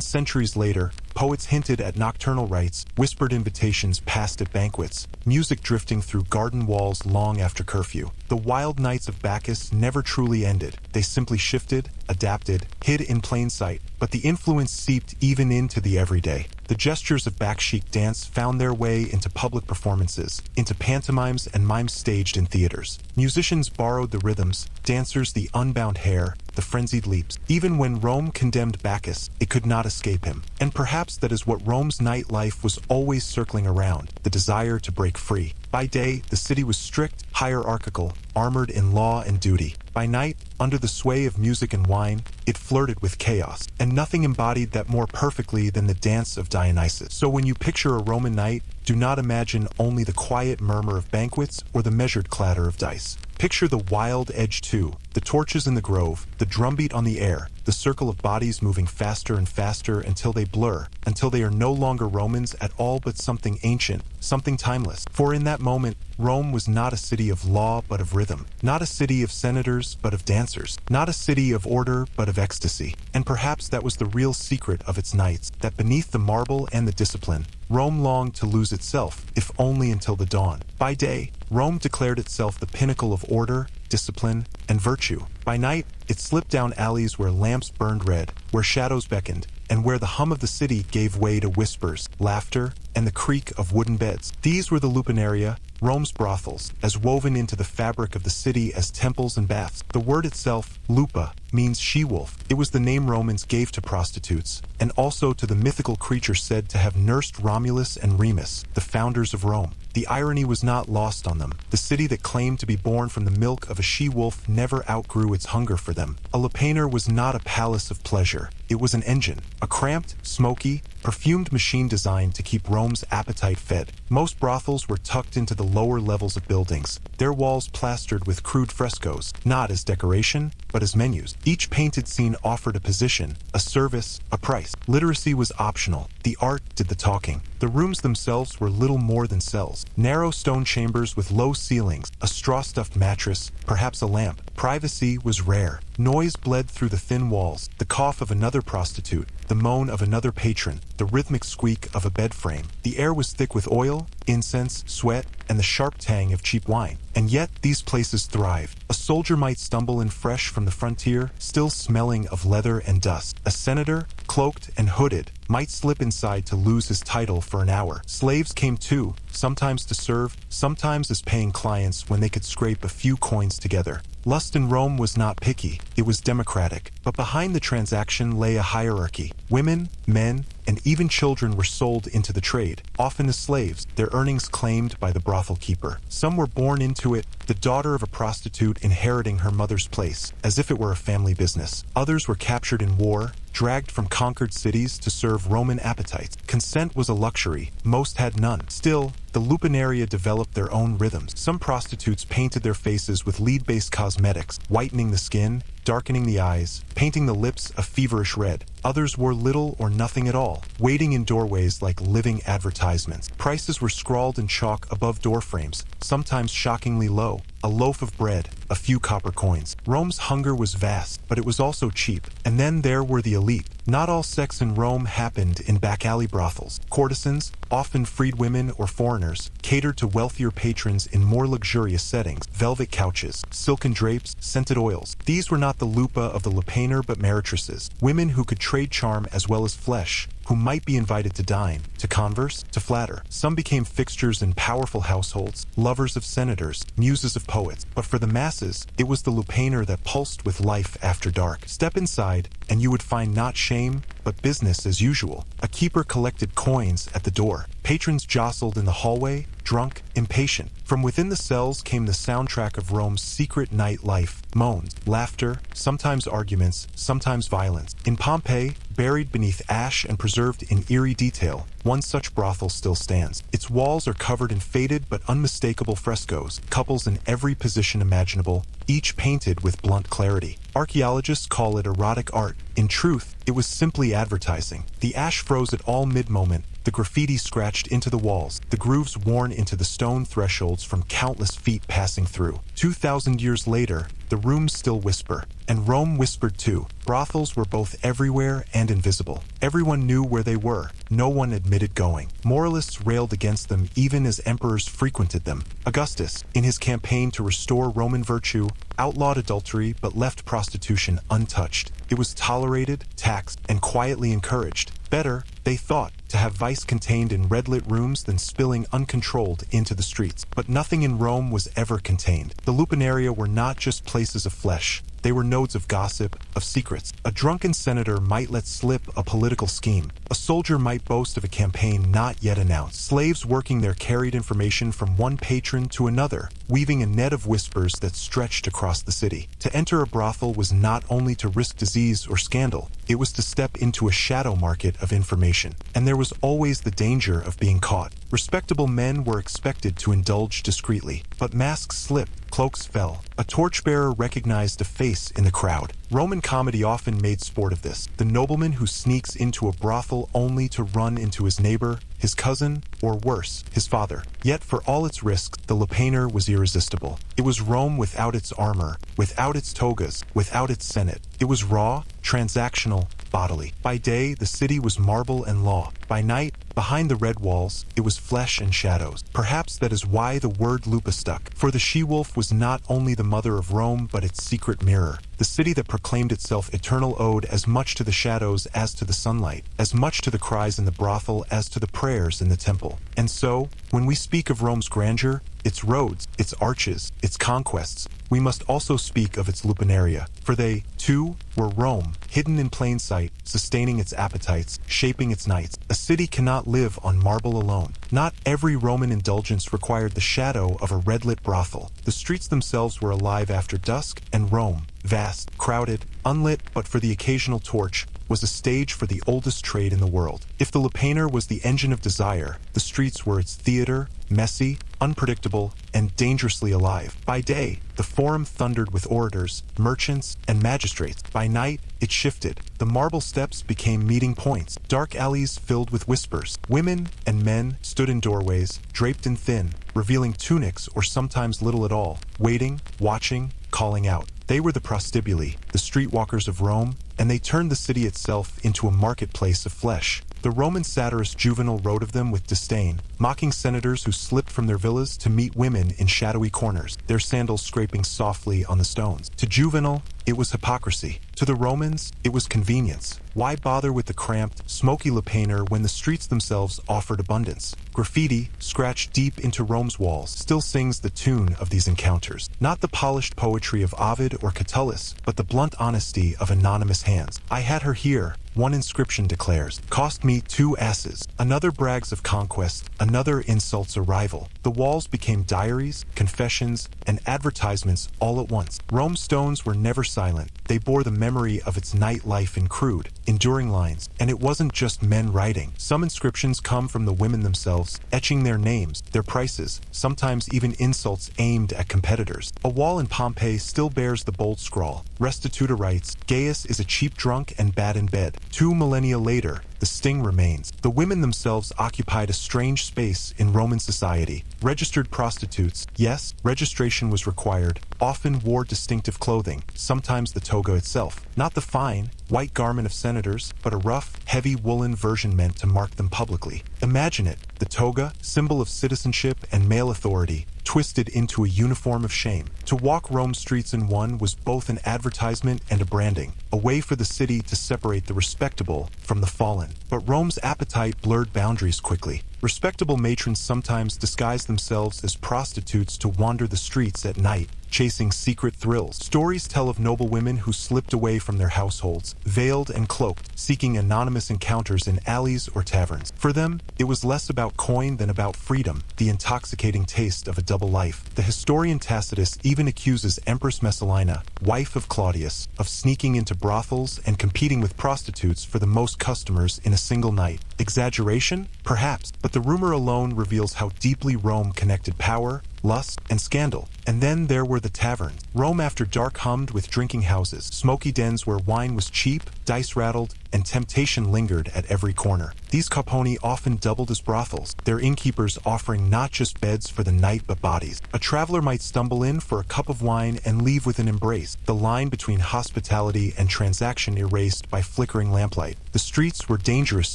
centuries later, poets hinted at nocturnal rites, whispered invitations passed at banquets, music drifting through garden walls long after curfew. The wild nights of Bacchus never truly ended. They simply shifted, adapted, hid in plain sight, but the influence seeped even into the everyday. The gestures of backchic dance found their way into public performances, into pantomimes and mimes staged in theaters. Musicians borrowed the rhythms, dancers the unbound hair, the frenzied leaps. Even when Rome condemned Bacchus, it could not escape him. And perhaps that is what Rome's nightlife was always circling around, the desire to break free. By day, the city was strict, hierarchical, armored in law and duty. By night, under the sway of music and wine, it flirted with chaos, and nothing embodied that more perfectly than the dance of Dionysus. So when you picture a Roman night, do not imagine only the quiet murmur of banquets or the measured clatter of dice. Picture the wild edge too, the torches in the grove, the drumbeat on the air, the circle of bodies moving faster and faster until they blur, until they are no longer Romans at all but something ancient, something timeless. For in that moment, Rome was not a city of law but of rhythm, not a city of senators but of dancers, not a city of order but of ecstasy. And perhaps that was the real secret of its nights, that beneath the marble and the discipline, Rome longed to lose itself, if only until the dawn. By day, Rome declared itself the pinnacle of order, discipline, and virtue. By night, it slipped down alleys where lamps burned red, where shadows beckoned, and where the hum of the city gave way to whispers, laughter, and the creak of wooden beds. These were the lupenaria, Rome's brothels, as woven into the fabric of the city as temples and baths. The word itself, lupa, means she-wolf. It was the name Romans gave to prostitutes, and also to the mythical creature said to have nursed Romulus and Remus, the founders of Rome. The irony was not lost on them. The city that claimed to be born from the milk of a she-wolf never outgrew its hunger for them. A lupanar was not a palace of pleasure. It was an engine, a cramped, smoky, perfumed machine designed to keep Rome's appetite fed. Most brothels were tucked into the lower levels of buildings, their walls plastered with crude frescoes, not as decoration, but as menus. Each painted scene offered a position, a service, a price. Literacy was optional. The art did the talking. The rooms themselves were little more than cells. Narrow stone chambers with low ceilings, a straw-stuffed mattress, perhaps a lamp. Privacy was rare. Noise bled through the thin walls, the cough of another prostitute, the moan of another patron, the rhythmic squeak of a bed frame. The air was thick with oil, incense, sweat, and the sharp tang of cheap wine. And yet, these places thrived. A soldier might stumble in fresh from the frontier, still smelling of leather and dust. A senator, cloaked and hooded, might slip inside to lose his title for an hour. Slaves came too, sometimes to serve, sometimes as paying clients when they could scrape a few coins together. Lust in Rome was not picky, it was democratic. But behind the transaction lay a hierarchy. Women, men, and even children were sold into the trade, often as slaves, their earnings claimed by the brothel keeper. Some were born into it, the daughter of a prostitute inheriting her mother's place, as if it were a family business. Others were captured in war, dragged from conquered cities to serve Roman appetites. Consent was a luxury, most had none. Still, the lupaneria developed their own rhythms. Some prostitutes painted their faces with lead-based cosmetics, whitening the skin, darkening the eyes, painting the lips a feverish red. Others wore little or nothing at all, waiting in doorways like living advertisements. Prices were scrawled in chalk above door frames, sometimes shockingly low. A loaf of bread, a few copper coins. Rome's hunger was vast, but it was also cheap. And then there were the elite. Not all sex in Rome happened in back alley brothels. Courtesans, often freed women or foreigners, catered to wealthier patrons in more luxurious settings. Velvet couches, silken drapes, scented oils. These were not the lupa of the lupaner but meretresses, women who could trade charm as well as flesh, who might be invited to dine, to converse, to flatter. Some became fixtures in powerful households, lovers of senators, muses of poets. But for the masses, it was the lupaner that pulsed with life after dark. Step inside, and you would find not shame, but business as usual. A keeper collected coins at the door. Patrons jostled in the hallway, drunk, impatient. From within the cells came the soundtrack of Rome's secret night life. Moans, laughter, sometimes arguments, sometimes violence. In Pompeii, buried beneath ash and preserved in eerie detail, one such brothel still stands. Its walls are covered in faded but unmistakable frescoes, couples in every position imaginable, each painted with blunt clarity. Archaeologists call it erotic art. In truth, it was simply advertising. The ash froze at all mid-moment, the graffiti scratched into the walls, the grooves worn into the stone thresholds from countless feet passing through. 2,000 years later, the rooms still whisper, and Rome whispered too. Brothels were both everywhere and invisible. Everyone knew where they were. No one admitted going. Moralists railed against them even as emperors frequented them. Augustus, in his campaign to restore Roman virtue, outlawed adultery but left prostitution untouched. It was tolerated, taxed, and quietly encouraged. Better, they thought, to have vice contained in red-lit rooms than spilling uncontrolled into the streets. But nothing in Rome was ever contained. The lupaneria were not just places of flesh. They were nodes of gossip, of secrets. A drunken senator might let slip a political scheme. A soldier might boast of a campaign not yet announced. Slaves working there carried information from one patron to another, weaving a net of whispers that stretched across the city. To enter a brothel was not only to risk disease or scandal, it was to step into a shadow market of information. And there was always the danger of being caught. Respectable men were expected to indulge discreetly, but masks slipped. Cloaks fell. A torchbearer recognized a face in the crowd. Roman comedy often made sport of this. The nobleman who sneaks into a brothel only to run into his neighbor, his cousin, or worse, his father. Yet for all its risks, the lupaner was irresistible. It was Rome without its armor, without its togas, without its senate. It was raw, transactional, bodily. By day, the city was marble and law. By night, behind the red walls, it was flesh and shadows. Perhaps that is why the word lupa stuck. For the she-wolf was not only the mother of Rome, but its secret mirror. The city that proclaimed itself eternal owed as much to the shadows as to the sunlight, as much to the cries in the brothel as to the prayers in the temple. And so, when we speak of Rome's grandeur, its roads, its arches, its conquests, we must also speak of its lupaneria. For they, too, were Rome, hidden in plain sight, sustaining its appetites, shaping its nights. A city cannot live on marble alone. Not every Roman indulgence required the shadow of a red-lit brothel. The streets themselves were alive after dusk, and Rome, vast, crowded, unlit but for the occasional torch, was a stage for the oldest trade in the world. If the lupaner was the engine of desire, the streets were its theater, messy, unpredictable, and dangerously alive. By day, the forum thundered with orators, merchants, and magistrates. By night, it shifted. The marble steps became meeting points, dark alleys filled with whispers. Women and men stood in doorways, draped in thin, revealing tunics or sometimes little at all, waiting, watching, calling out. They were the prostibuli, the streetwalkers of Rome, and they turned the city itself into a marketplace of flesh. The Roman satirist Juvenal wrote of them with disdain, mocking senators who slipped from their villas to meet women in shadowy corners, their sandals scraping softly on the stones. To Juvenal, it was hypocrisy. To the Romans, it was convenience. Why bother with the cramped, smoky lupaner when the streets themselves offered abundance? Graffiti, scratched deep into Rome's walls, still sings the tune of these encounters. Not the polished poetry of Ovid or Catullus, but the blunt honesty of anonymous hands. I had her here, one inscription declares, cost me 2 asses. Another brags of conquest, another another insults a rival. The walls became diaries, confessions, and advertisements all at once. Rome's stones were never silent. They bore the memory of its nightlife in crude, enduring lines. And it wasn't just men writing. Some inscriptions come from the women themselves, etching their names, their prices, sometimes even insults aimed at competitors. A wall in Pompeii still bears the bold scrawl. Restituta writes, "Gaius is a cheap drunk and bad in bed." 2 millennia later, the sting remains. The women themselves occupied a strange space in Roman society. Registered prostitutes, yes, registration was required, often wore distinctive clothing, sometimes the toga itself. Not the fine, white garment of senators, but a rough, heavy woolen version meant to mark them publicly. Imagine it, the toga, symbol of citizenship and male authority, twisted into a uniform of shame. To walk Rome's streets in one was both an advertisement and a branding, a way for the city to separate the respectable from the fallen. But Rome's appetite blurred boundaries quickly. Respectable matrons sometimes disguised themselves as prostitutes to wander the streets at night, chasing secret thrills. Stories tell of noble women who slipped away from their households, veiled and cloaked, seeking anonymous encounters in alleys or taverns. For them, it was less about coin than about freedom, the intoxicating taste of a double life. The historian Tacitus even accuses Empress Messalina, wife of Claudius, of sneaking into brothels and competing with prostitutes for the most customers in a single night. Exaggeration? Perhaps, but the rumor alone reveals how deeply Rome connected power, lust, and scandal. And then there were the taverns. Rome after dark hummed with drinking houses, smoky dens where wine was cheap, dice rattled, and temptation lingered at every corner. These capponi often doubled as brothels, their innkeepers offering not just beds for the night but bodies. A traveler might stumble in for a cup of wine and leave with an embrace, the line between hospitality and transaction erased by flickering lamplight. The streets were dangerous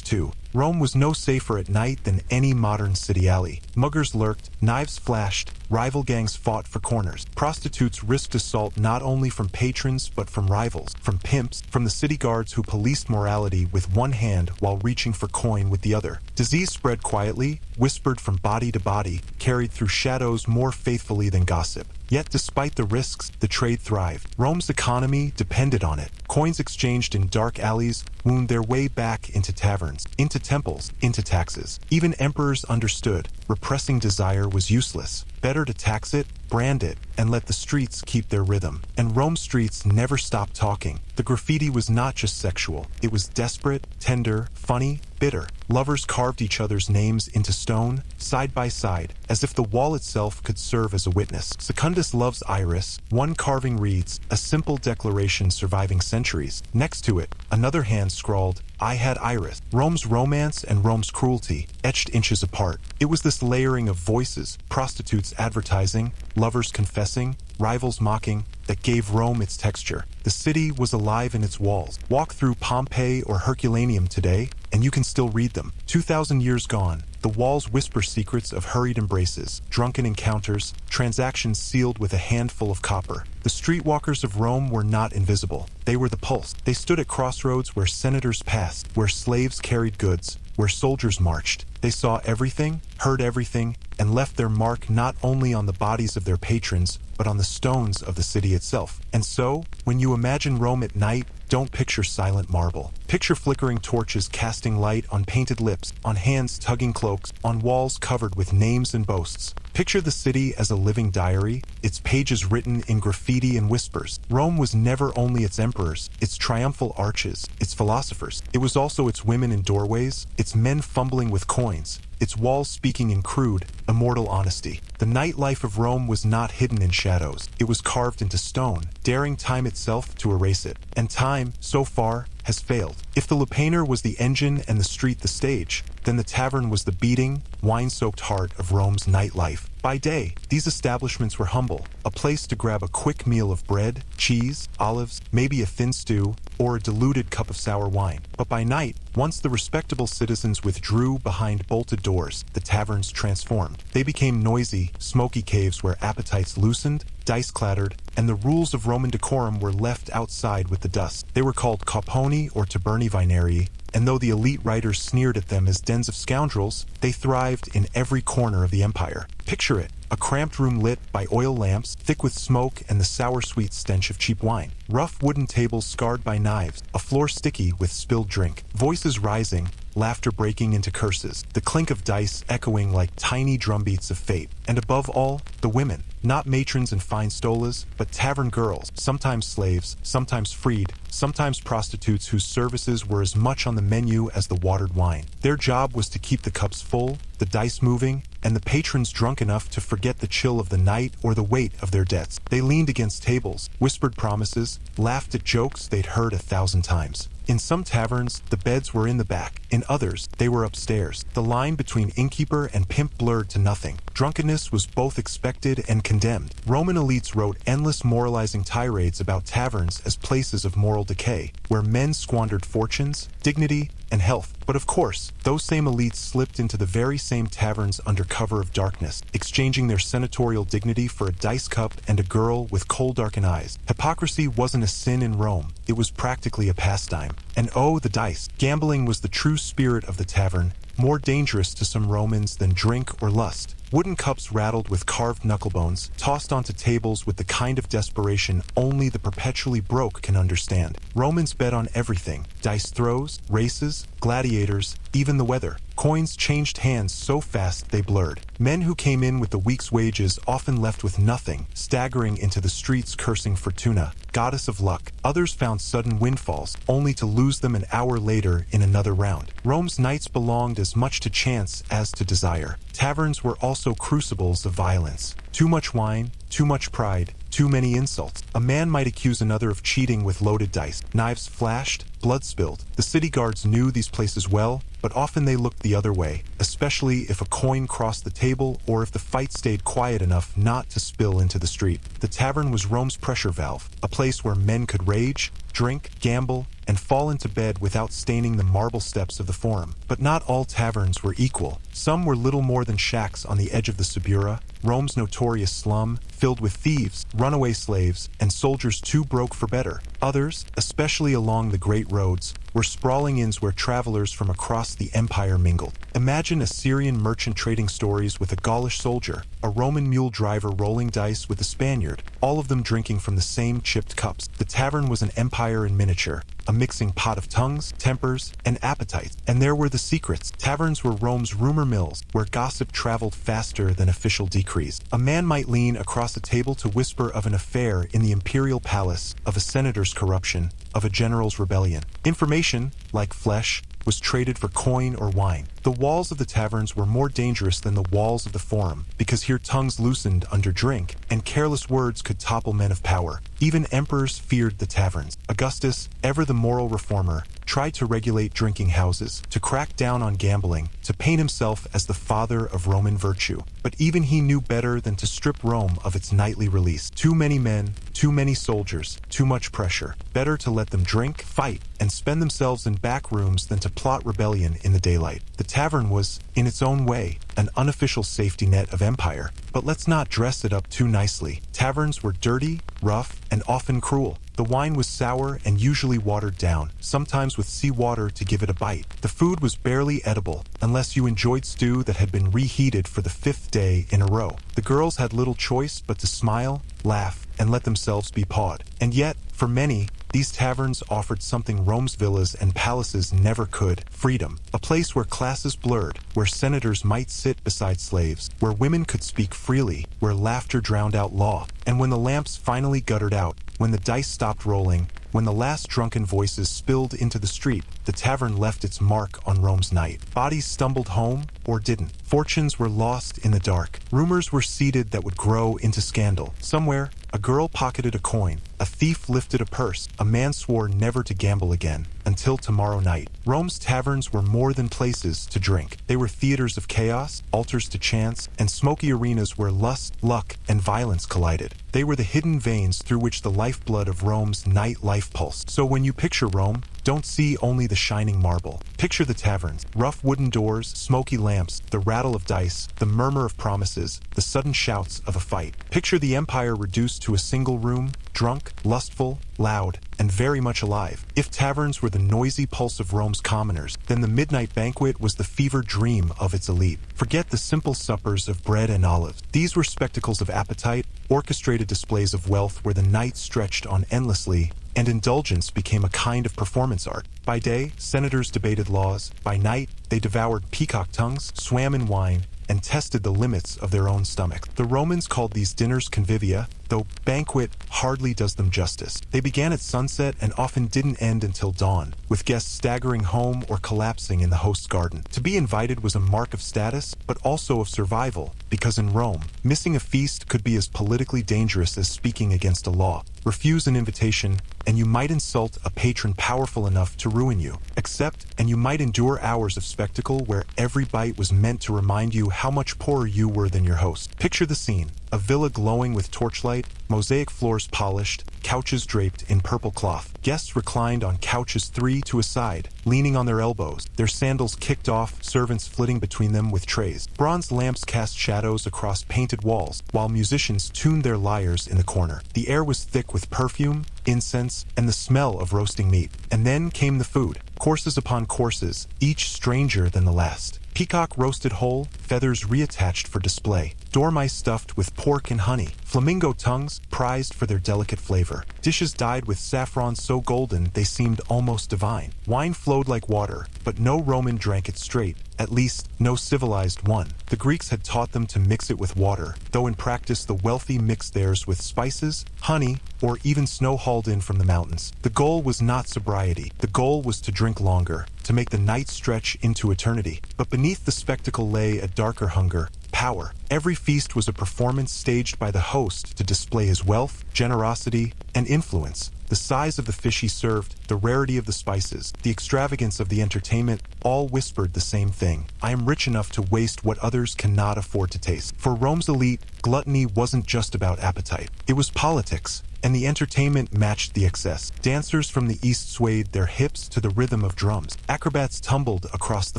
too. Rome was no safer at night than any modern city alley. Muggers lurked, knives flashed, rival gangs fought for corners. Prostitutes risked assault not only from patrons but from rivals, from pimps, from the city guards who policed morality with one hand while reaching for coin with the other. Disease spread quietly, whispered from body to body, carried through shadows more faithfully than gossip. Yet despite the risks, the trade thrived. Rome's economy depended on it. Coins exchanged in dark alleys wound their way back into taverns, into temples, into taxes. Even emperors understood repressing desire was useless. Better to tax it, brand it, and let the streets keep their rhythm. And Rome's streets never stopped talking. The graffiti was not just sexual. It was desperate, tender, funny, bitter. Lovers carved each other's names into stone, side by side, as if the wall itself could serve as a witness. Secundus loves Iris. One carving reads, a simple declaration surviving centuries. Next to it, another hand scrawled, I had Iris. Rome's romance and Rome's cruelty, etched inches apart. It was this layering of voices, prostitutes advertising, lovers confessing, rivals mocking, that gave Rome its texture. The city was alive in its walls. Walk through Pompeii or Herculaneum today, and you can still read them. 2,000 years gone, the walls whisper secrets of hurried embraces, drunken encounters, transactions sealed with a handful of copper. The streetwalkers of Rome were not invisible. They were the pulse. They stood at crossroads where senators passed, where slaves carried goods, where soldiers marched. They saw everything, heard everything, and left their mark not only on the bodies of their patrons, but on the stones of the city itself. And so, when you imagine Rome at night, don't picture silent marble. Picture flickering torches casting light on painted lips, on hands tugging cloaks, on walls covered with names and boasts. Picture the city as a living diary, its pages written in graffiti and whispers. Rome was never only its emperors, its triumphal arches, its philosophers. It was also its women in doorways, its men fumbling with coins, its walls speaking in crude, immortal honesty. The nightlife of Rome was not hidden in shadows. It was carved into stone, daring time itself to erase it. And time, so far, has failed. If the lupanar was the engine and the street the stage, then the tavern was the beating, wine-soaked heart of Rome's nightlife. By day, these establishments were humble, a place to grab a quick meal of bread, cheese, olives, maybe a thin stew, or a diluted cup of sour wine. But by night, once the respectable citizens withdrew behind bolted doors, the taverns transformed. They became noisy, smoky caves where appetites loosened, dice clattered, and the rules of Roman decorum were left outside with the dust. They were called capponi or taberni venerii, and though the elite writers sneered at them as dens of scoundrels, they thrived in every corner of the empire. Picture it, a cramped room lit by oil lamps, thick with smoke and the sour-sweet stench of cheap wine. Rough wooden tables scarred by knives, a floor sticky with spilled drink. Voices rising, laughter breaking into curses, the clink of dice echoing like tiny drumbeats of fate. And above all, the women. Not matrons and fine stolas, but tavern girls, sometimes slaves, sometimes freed, sometimes prostitutes whose services were as much on the menu as the watered wine. Their job was to keep the cups full, the dice moving, and the patrons drunk enough to forget the chill of the night or the weight of their debts. They leaned against tables, whispered promises, laughed at jokes they'd heard 1,000 times. In some taverns, the beds were in the back. In others, they were upstairs. The line between innkeeper and pimp blurred to nothing. Drunkenness was both expected and condemned. Roman elites wrote endless moralizing tirades about taverns as places of moral decay, where men squandered fortunes, dignity, and health. But of course, those same elites slipped into the very same taverns under cover of darkness, exchanging their senatorial dignity for a dice cup and a girl with coal-darkened eyes. Hypocrisy wasn't a sin in Rome. It was practically a pastime. And oh, the dice. Gambling was the true spirit of the tavern, more dangerous to some Romans than drink or lust. Wooden cups rattled with carved knucklebones, tossed onto tables with the kind of desperation only the perpetually broke can understand. Romans bet on everything: dice throws, races, gladiators, even the weather. Coins changed hands so fast they blurred. Men who came in with the week's wages often left with nothing, staggering into the streets cursing Fortuna, goddess of luck. Others found sudden windfalls, only to lose them an hour later in another round. Rome's nights belonged as much to chance as to desire. Taverns were also crucibles of violence. Too much wine, too much pride, too many insults. A man might accuse another of cheating with loaded dice. Knives flashed, blood spilled. The city guards knew these places well, but often they looked the other way, especially if a coin crossed the table or if the fight stayed quiet enough not to spill into the street. The tavern was Rome's pressure valve, a place where men could rage, drink, gamble, and fall into bed without staining the marble steps of the Forum. But not all taverns were equal. Some were little more than shacks on the edge of the Subura, Rome's notorious slum, filled with thieves, runaway slaves, and soldiers too broke for better. Others, especially along the great roads, were sprawling inns where travelers from across the empire mingled. Imagine a Syrian merchant trading stories with a Gaulish soldier, a Roman mule driver rolling dice with a Spaniard, all of them drinking from the same chipped cups. The tavern was an empire in miniature, a mixing pot of tongues, tempers, and appetites. And there were the secrets. Taverns were Rome's rumor mills, where gossip traveled faster than official decrees. A man might lean across a table to whisper of an affair in the imperial palace, of a senator's corruption, of a general's rebellion. Information, like flesh, was traded for coin or wine. The walls of the taverns were more dangerous than the walls of the Forum, because here tongues loosened under drink, and careless words could topple men of power. Even emperors feared the taverns. Augustus, ever the moral reformer, tried to regulate drinking houses, to crack down on gambling, to paint himself as the father of Roman virtue. But even he knew better than to strip Rome of its nightly release. Too many men, too many soldiers, too much pressure. Better to let them drink, fight, and spend themselves in back rooms than to plot rebellion in the daylight. The tavern was, in its own way, an unofficial safety net of empire. But let's not dress it up too nicely. Taverns were dirty, rough, and often cruel. The wine was sour and usually watered down, sometimes with seawater to give it a bite. The food was barely edible, unless you enjoyed stew that had been reheated for the 5th day in a row. The girls had little choice but to smile, laugh, and let themselves be pawed. And yet, for many, these taverns offered something Rome's villas and palaces never could: freedom. A place where classes blurred, where senators might sit beside slaves, where women could speak freely, where laughter drowned out law. And when the lamps finally guttered out, when the dice stopped rolling, when the last drunken voices spilled into the street, the tavern left its mark on Rome's night. Bodies stumbled home, or didn't. Fortunes were lost in the dark. Rumors were seeded that would grow into scandal. Somewhere, a girl pocketed a coin, a thief lifted a purse, a man swore never to gamble again, until tomorrow night. Rome's taverns were more than places to drink. They were theaters of chaos, altars to chance, and smoky arenas where lust, luck, and violence collided. They were the hidden veins through which the lifeblood of Rome's nightlife pulsed. So when you picture Rome, don't see only the shining marble. Picture the taverns: rough wooden doors, smoky lamps, the rattle of dice, the murmur of promises, the sudden shouts of a fight. Picture the empire reduced to a single room, drunk, lustful, loud, and very much alive. If taverns were the noisy pulse of Rome's commoners, then the midnight banquet was the fevered dream of its elite. Forget the simple suppers of bread and olives. These were spectacles of appetite, orchestrated displays of wealth where the night stretched on endlessly, and indulgence became a kind of performance art. By day, senators debated laws. By night, they devoured peacock tongues, swam in wine, and tested the limits of their own stomach. The Romans called these dinners convivia, though banquet hardly does them justice. They began at sunset and often didn't end until dawn, with guests staggering home or collapsing in the host's garden. To be invited was a mark of status, but also of survival, because in Rome, missing a feast could be as politically dangerous as speaking against a law. Refuse an invitation, and you might insult a patron powerful enough to ruin you. Accept, and you might endure hours of spectacle where every bite was meant to remind you how much poorer you were than your host. Picture the scene. A villa glowing with torchlight, mosaic floors polished, couches draped in purple cloth. Guests reclined on couches 3 to a side, leaning on their elbows, their sandals kicked off, servants flitting between them with trays. Bronze lamps cast shadows across painted walls, while musicians tuned their lyres in the corner. The air was thick with perfume, incense, and the smell of roasting meat. And then came the food, courses upon courses, each stranger than the last. Peacock roasted whole, feathers reattached for display. Dormice stuffed with pork and honey. Flamingo tongues prized for their delicate flavor. Dishes dyed with saffron so golden they seemed almost divine. Wine flowed like water, but no Roman drank it straight. At least, no civilized one. The Greeks had taught them to mix it with water, though in practice the wealthy mixed theirs with spices, honey, or even snow hauled in from the mountains. The goal was not sobriety. The goal was to drink longer, to make the night stretch into eternity. But beneath the spectacle lay a darker hunger, power. Every feast was a performance staged by the host to display his wealth, generosity, and influence. The size of the fish he served, the rarity of the spices, the extravagance of the entertainment, all whispered the same thing. I am rich enough to waste what others cannot afford to taste. For Rome's elite, gluttony wasn't just about appetite. It was politics. And the entertainment matched the excess. Dancers from the east swayed their hips to the rhythm of drums. Acrobats tumbled across the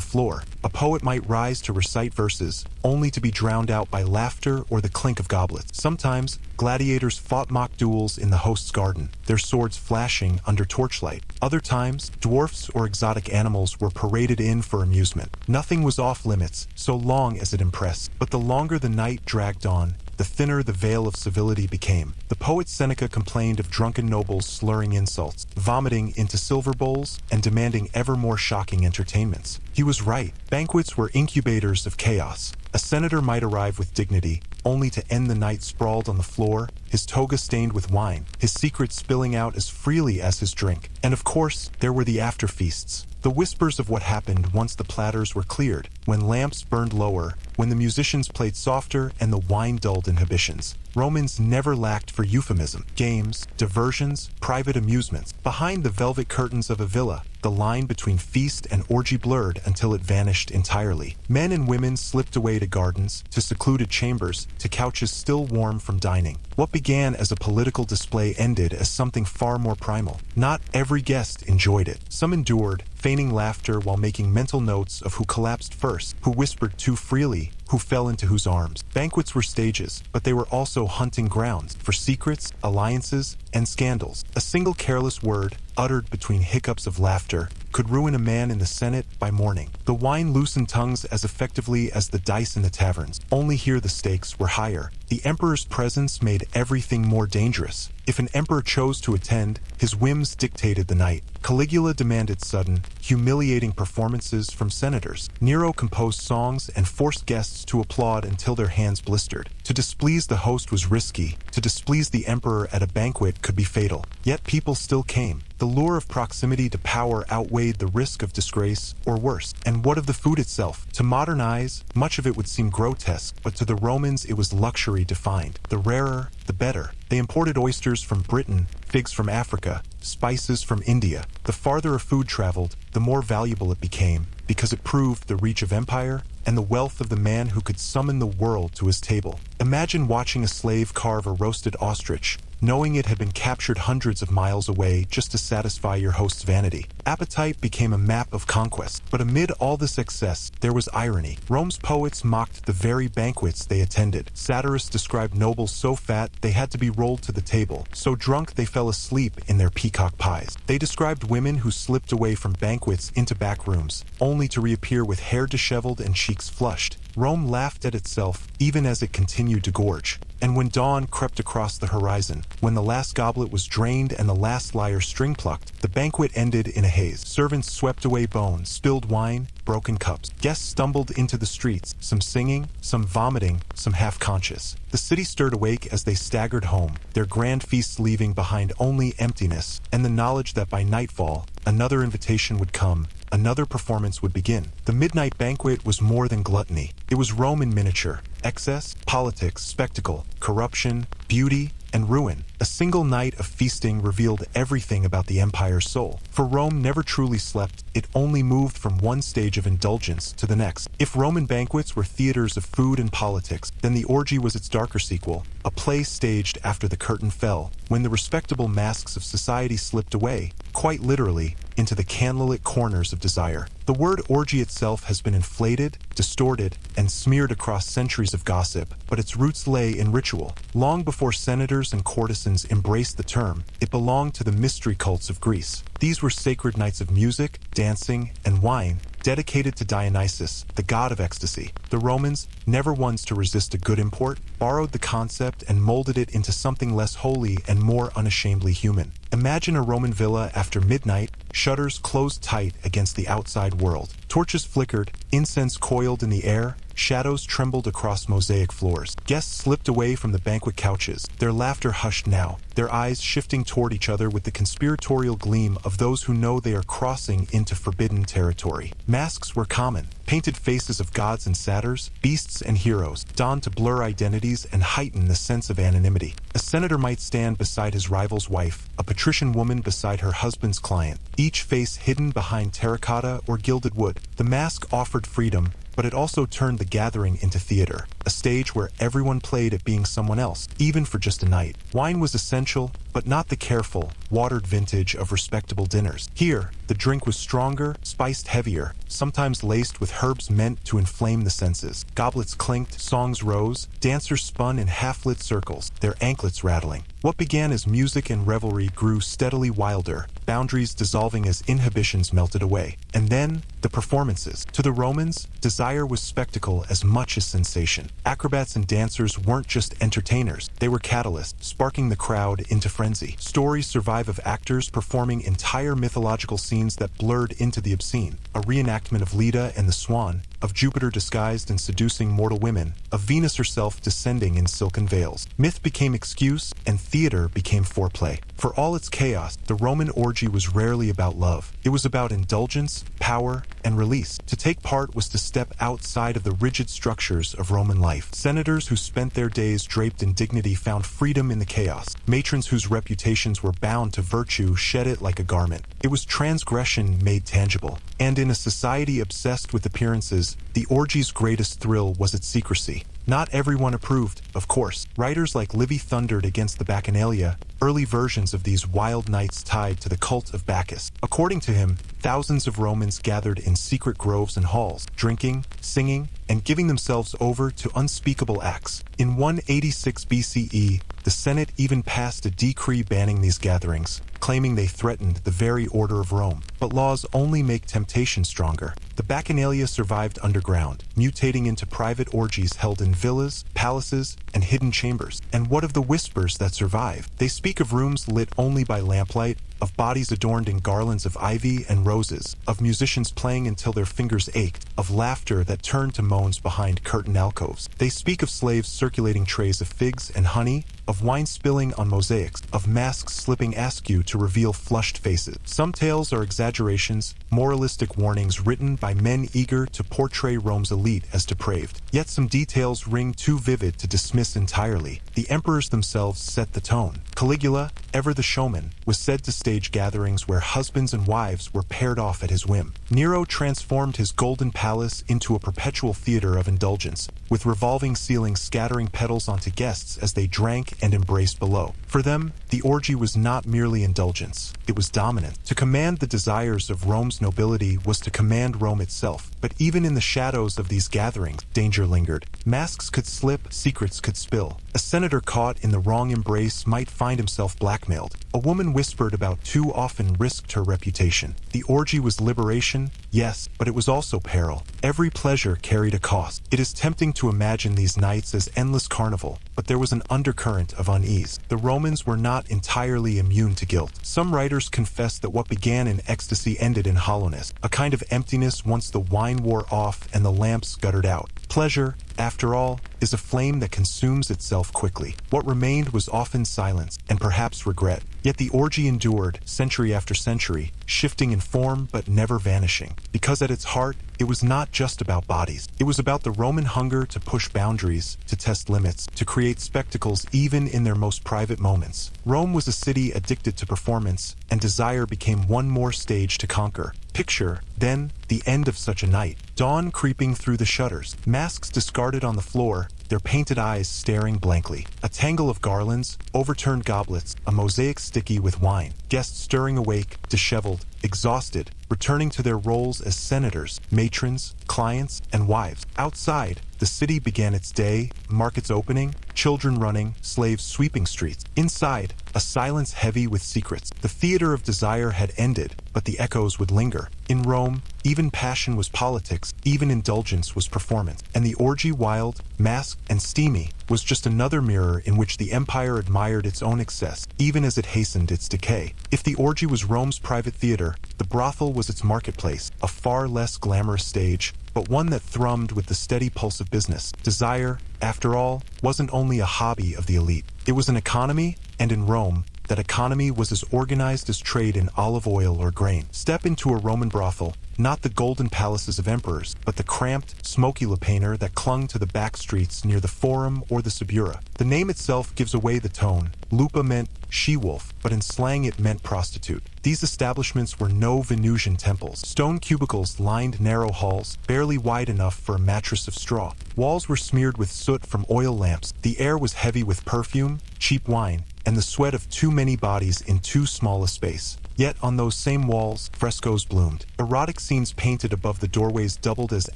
floor. A poet might rise to recite verses, only to be drowned out by laughter or the clink of goblets. Sometimes, gladiators fought mock duels in the host's garden, their swords flashing under torchlight. Other times, dwarfs or exotic animals were paraded in for amusement. Nothing was off limits, so long as it impressed. But the longer the night dragged on, the thinner the veil of civility became. The poet Seneca complained of drunken nobles slurring insults, vomiting into silver bowls, and demanding ever more shocking entertainments. He was right. Banquets were incubators of chaos. A senator might arrive with dignity, only to end the night sprawled on the floor, his toga stained with wine, his secrets spilling out as freely as his drink. And of course, there were the after-feasts. The whispers of what happened once the platters were cleared, when lamps burned lower, when the musicians played softer and the wine dulled inhibitions. Romans never lacked for euphemism, games, diversions, private amusements. Behind the velvet curtains of a villa, the line between feast and orgy blurred until it vanished entirely. Men and women slipped away to gardens, to secluded chambers, to couches still warm from dining. What began as a political display ended as something far more primal. Not every guest enjoyed it. Some endured, feigning laughter while making mental notes of who collapsed first, who whispered too freely, who fell into whose arms. Banquets were stages, but they were also hunting grounds for secrets, alliances, and scandals. A single careless word, uttered between hiccups of laughter, could ruin a man in the Senate by morning. The wine loosened tongues as effectively as the dice in the taverns, only here the stakes were higher. The emperor's presence made everything more dangerous. If an emperor chose to attend, his whims dictated the night. Caligula demanded sudden, humiliating performances from senators. Nero composed songs and forced guests to applaud until their hands blistered. To displease the host was risky. To displease the emperor at a banquet could be fatal. Yet people still came. The lure of proximity to power outweighed the risk of disgrace, or worse. And what of the food itself? To modern eyes, much of it would seem grotesque, but to the Romans it was luxury defined. The rarer, the better. They imported oysters from Britain, figs from Africa, spices from India. The farther a food traveled, the more valuable it became, because it proved the reach of empire and the wealth of the man who could summon the world to his table. Imagine watching a slave carve a roasted ostrich, knowing it had been captured hundreds of miles away just to satisfy your host's vanity. Appetite became a map of conquest. But amid all this excess, there was irony. Rome's poets mocked the very banquets they attended. Satirists described nobles so fat they had to be rolled to the table, so drunk they fell asleep in their peacock pies. They described women who slipped away from banquets into back rooms, only to reappear with hair disheveled and cheeks flushed. Rome laughed at itself even as it continued to gorge. And when dawn crept across the horizon, when the last goblet was drained and the last lyre string plucked, the banquet ended in a haze. Servants swept away bones, spilled wine, broken cups. Guests stumbled into the streets, some singing, some vomiting, some half-conscious. The city stirred awake as they staggered home, their grand feasts leaving behind only emptiness, and the knowledge that by nightfall, another invitation would come, another performance would begin. The midnight banquet was more than gluttony. It was Rome in miniature. Excess, politics, spectacle, corruption, beauty, and ruin. A single night of feasting revealed everything about the empire's soul. For Rome never truly slept, it only moved from one stage of indulgence to the next. If Roman banquets were theaters of food and politics, then the orgy was its darker sequel, a play staged after the curtain fell, when the respectable masks of society slipped away, quite literally, into the candlelit corners of desire. The word orgy itself has been inflated, distorted, and smeared across centuries of gossip, but its roots lay in ritual. Long before senators and courtesans embraced the term, it belonged to the mystery cults of Greece. These were sacred nights of music, dancing, and wine, dedicated to Dionysus, the god of ecstasy. The Romans, never ones to resist a good import, borrowed the concept and molded it into something less holy and more unashamedly human. Imagine a Roman villa after midnight, shutters closed tight against the outside world. Torches flickered, incense coiled in the air, shadows trembled across mosaic floors. Guests slipped away from the banquet couches, their laughter hushed now, their eyes shifting toward each other with the conspiratorial gleam of those who know they are crossing into forbidden territory. Masks were common. Painted faces of gods and satyrs, beasts and heroes, donned to blur identities and heighten the sense of anonymity. A senator might stand beside his rival's wife, a patrician woman beside her husband's client, each face hidden behind terracotta or gilded wood. The mask offered freedom, but it also turned the gathering into theater, a stage where everyone played at being someone else, even for just a night. Wine was essential, but not the careful, watered vintage of respectable dinners. Here, the drink was stronger, spiced heavier, sometimes laced with herbs meant to inflame the senses. Goblets clinked, songs rose, dancers spun in half-lit circles, their anklets rattling. What began as music and revelry grew steadily wilder, boundaries dissolving as inhibitions melted away. And then, the performances. To the Romans, desire was spectacle as much as sensation. Acrobats and dancers weren't just entertainers, they were catalysts, sparking the crowd into frenzy. Stories survive of actors performing entire mythological scenes that blurred into the obscene. A reenactment of Leda and the Swan, of Jupiter disguised and seducing mortal women, of Venus herself descending in silken veils. Myth became excuse, and theater became foreplay. For all its chaos, the Roman orgy was rarely about love. It was about indulgence, power, and release. To take part was to step outside of the rigid structures of Roman life. Senators who spent their days draped in dignity found freedom in the chaos. Matrons whose reputations were bound to virtue shed it like a garment. It was transgression made tangible. And in a society obsessed with appearances, the orgy's greatest thrill was its secrecy. Not everyone approved, of course. Writers like Livy thundered against the Bacchanalia, early versions of these wild nights tied to the cult of Bacchus. According to him, thousands of Romans gathered in secret groves and halls, drinking, singing, and giving themselves over to unspeakable acts. In 186 BCE, the Senate even passed a decree banning these gatherings, claiming they threatened the very order of Rome. But laws only make temptation stronger. The Bacchanalia survived underground, mutating into private orgies held in villas, palaces, and hidden chambers. And what of the whispers that survive? They speak of rooms lit only by lamplight, of bodies adorned in garlands of ivy and roses, of musicians playing until their fingers ached, of laughter that turned to moans behind curtained alcoves. They speak of slaves circulating trays of figs and honey, of wine spilling on mosaics, of masks slipping askew to reveal flushed faces. Some tales are exaggerations, moralistic warnings written by men eager to portray Rome's elite as depraved. Yet some details ring too vivid to dismiss entirely. The emperors themselves set the tone. Caligula, ever the showman, was said to stage gatherings where husbands and wives were paired off at his whim. Nero transformed his golden palace into a perpetual theater of indulgence, with revolving ceilings scattering petals onto guests as they drank and embraced below. For them, the orgy was not merely indulgence, it was dominant. To command the desires of Rome's nobility was to command Rome itself. But even in the shadows of these gatherings, danger lingered. Masks could slip, secrets could spill. A senator caught in the wrong embrace might find himself blackmailed blackmailed. A woman whispered about too often risked her reputation. The orgy was liberation, yes, but it was also peril. Every pleasure carried a cost. It is tempting to imagine these nights as endless carnival, but there was an undercurrent of unease. The Romans were not entirely immune to guilt. Some writers confess that what began in ecstasy ended in hollowness, a kind of emptiness once the wine wore off and the lamps guttered out. Pleasure, after all, is a flame that consumes itself quickly. What remained was often silence and perhaps regret. Yet the orgy endured, century after century, shifting in form but never vanishing. Because at its heart, it was not just about bodies. It was about the Roman hunger to push boundaries, to test limits, to create spectacles even in their most private moments. Rome was a city addicted to performance, and desire became one more stage to conquer. Picture, then, the end of such a night. Dawn creeping through the shutters, masks discarded on the floor, their painted eyes staring blankly. A tangle of garlands, overturned goblets, a mosaic sticky with wine. Guests stirring awake, disheveled, exhausted, returning to their roles as senators, matrons, clients, and wives. Outside, the city began its day, markets opening, children running, slaves sweeping streets. Inside, a silence heavy with secrets. The theater of desire had ended, but the echoes would linger. In Rome, even passion was politics, even indulgence was performance. And the orgy, wild, masked, and steamy, was just another mirror in which the empire admired its own excess, even as it hastened its decay. If the orgy was Rome's private theater, the brothel was its marketplace, a far less glamorous stage, but one that thrummed with the steady pulse of business. Desire, after all, wasn't only a hobby of the elite. It was an economy, and in Rome, that economy was as organized as trade in olive oil or grain. Step into a Roman brothel, not the golden palaces of emperors, but the cramped, smoky lupanar that clung to the back streets near the Forum or the Subura. The name itself gives away the tone. Lupa meant she-wolf, but in slang it meant prostitute. These establishments were no Venusian temples. Stone cubicles lined narrow halls, barely wide enough for a mattress of straw. Walls were smeared with soot from oil lamps. The air was heavy with perfume, cheap wine, and the sweat of too many bodies in too small a space. Yet on those same walls, frescoes bloomed. Erotic scenes painted above the doorways doubled as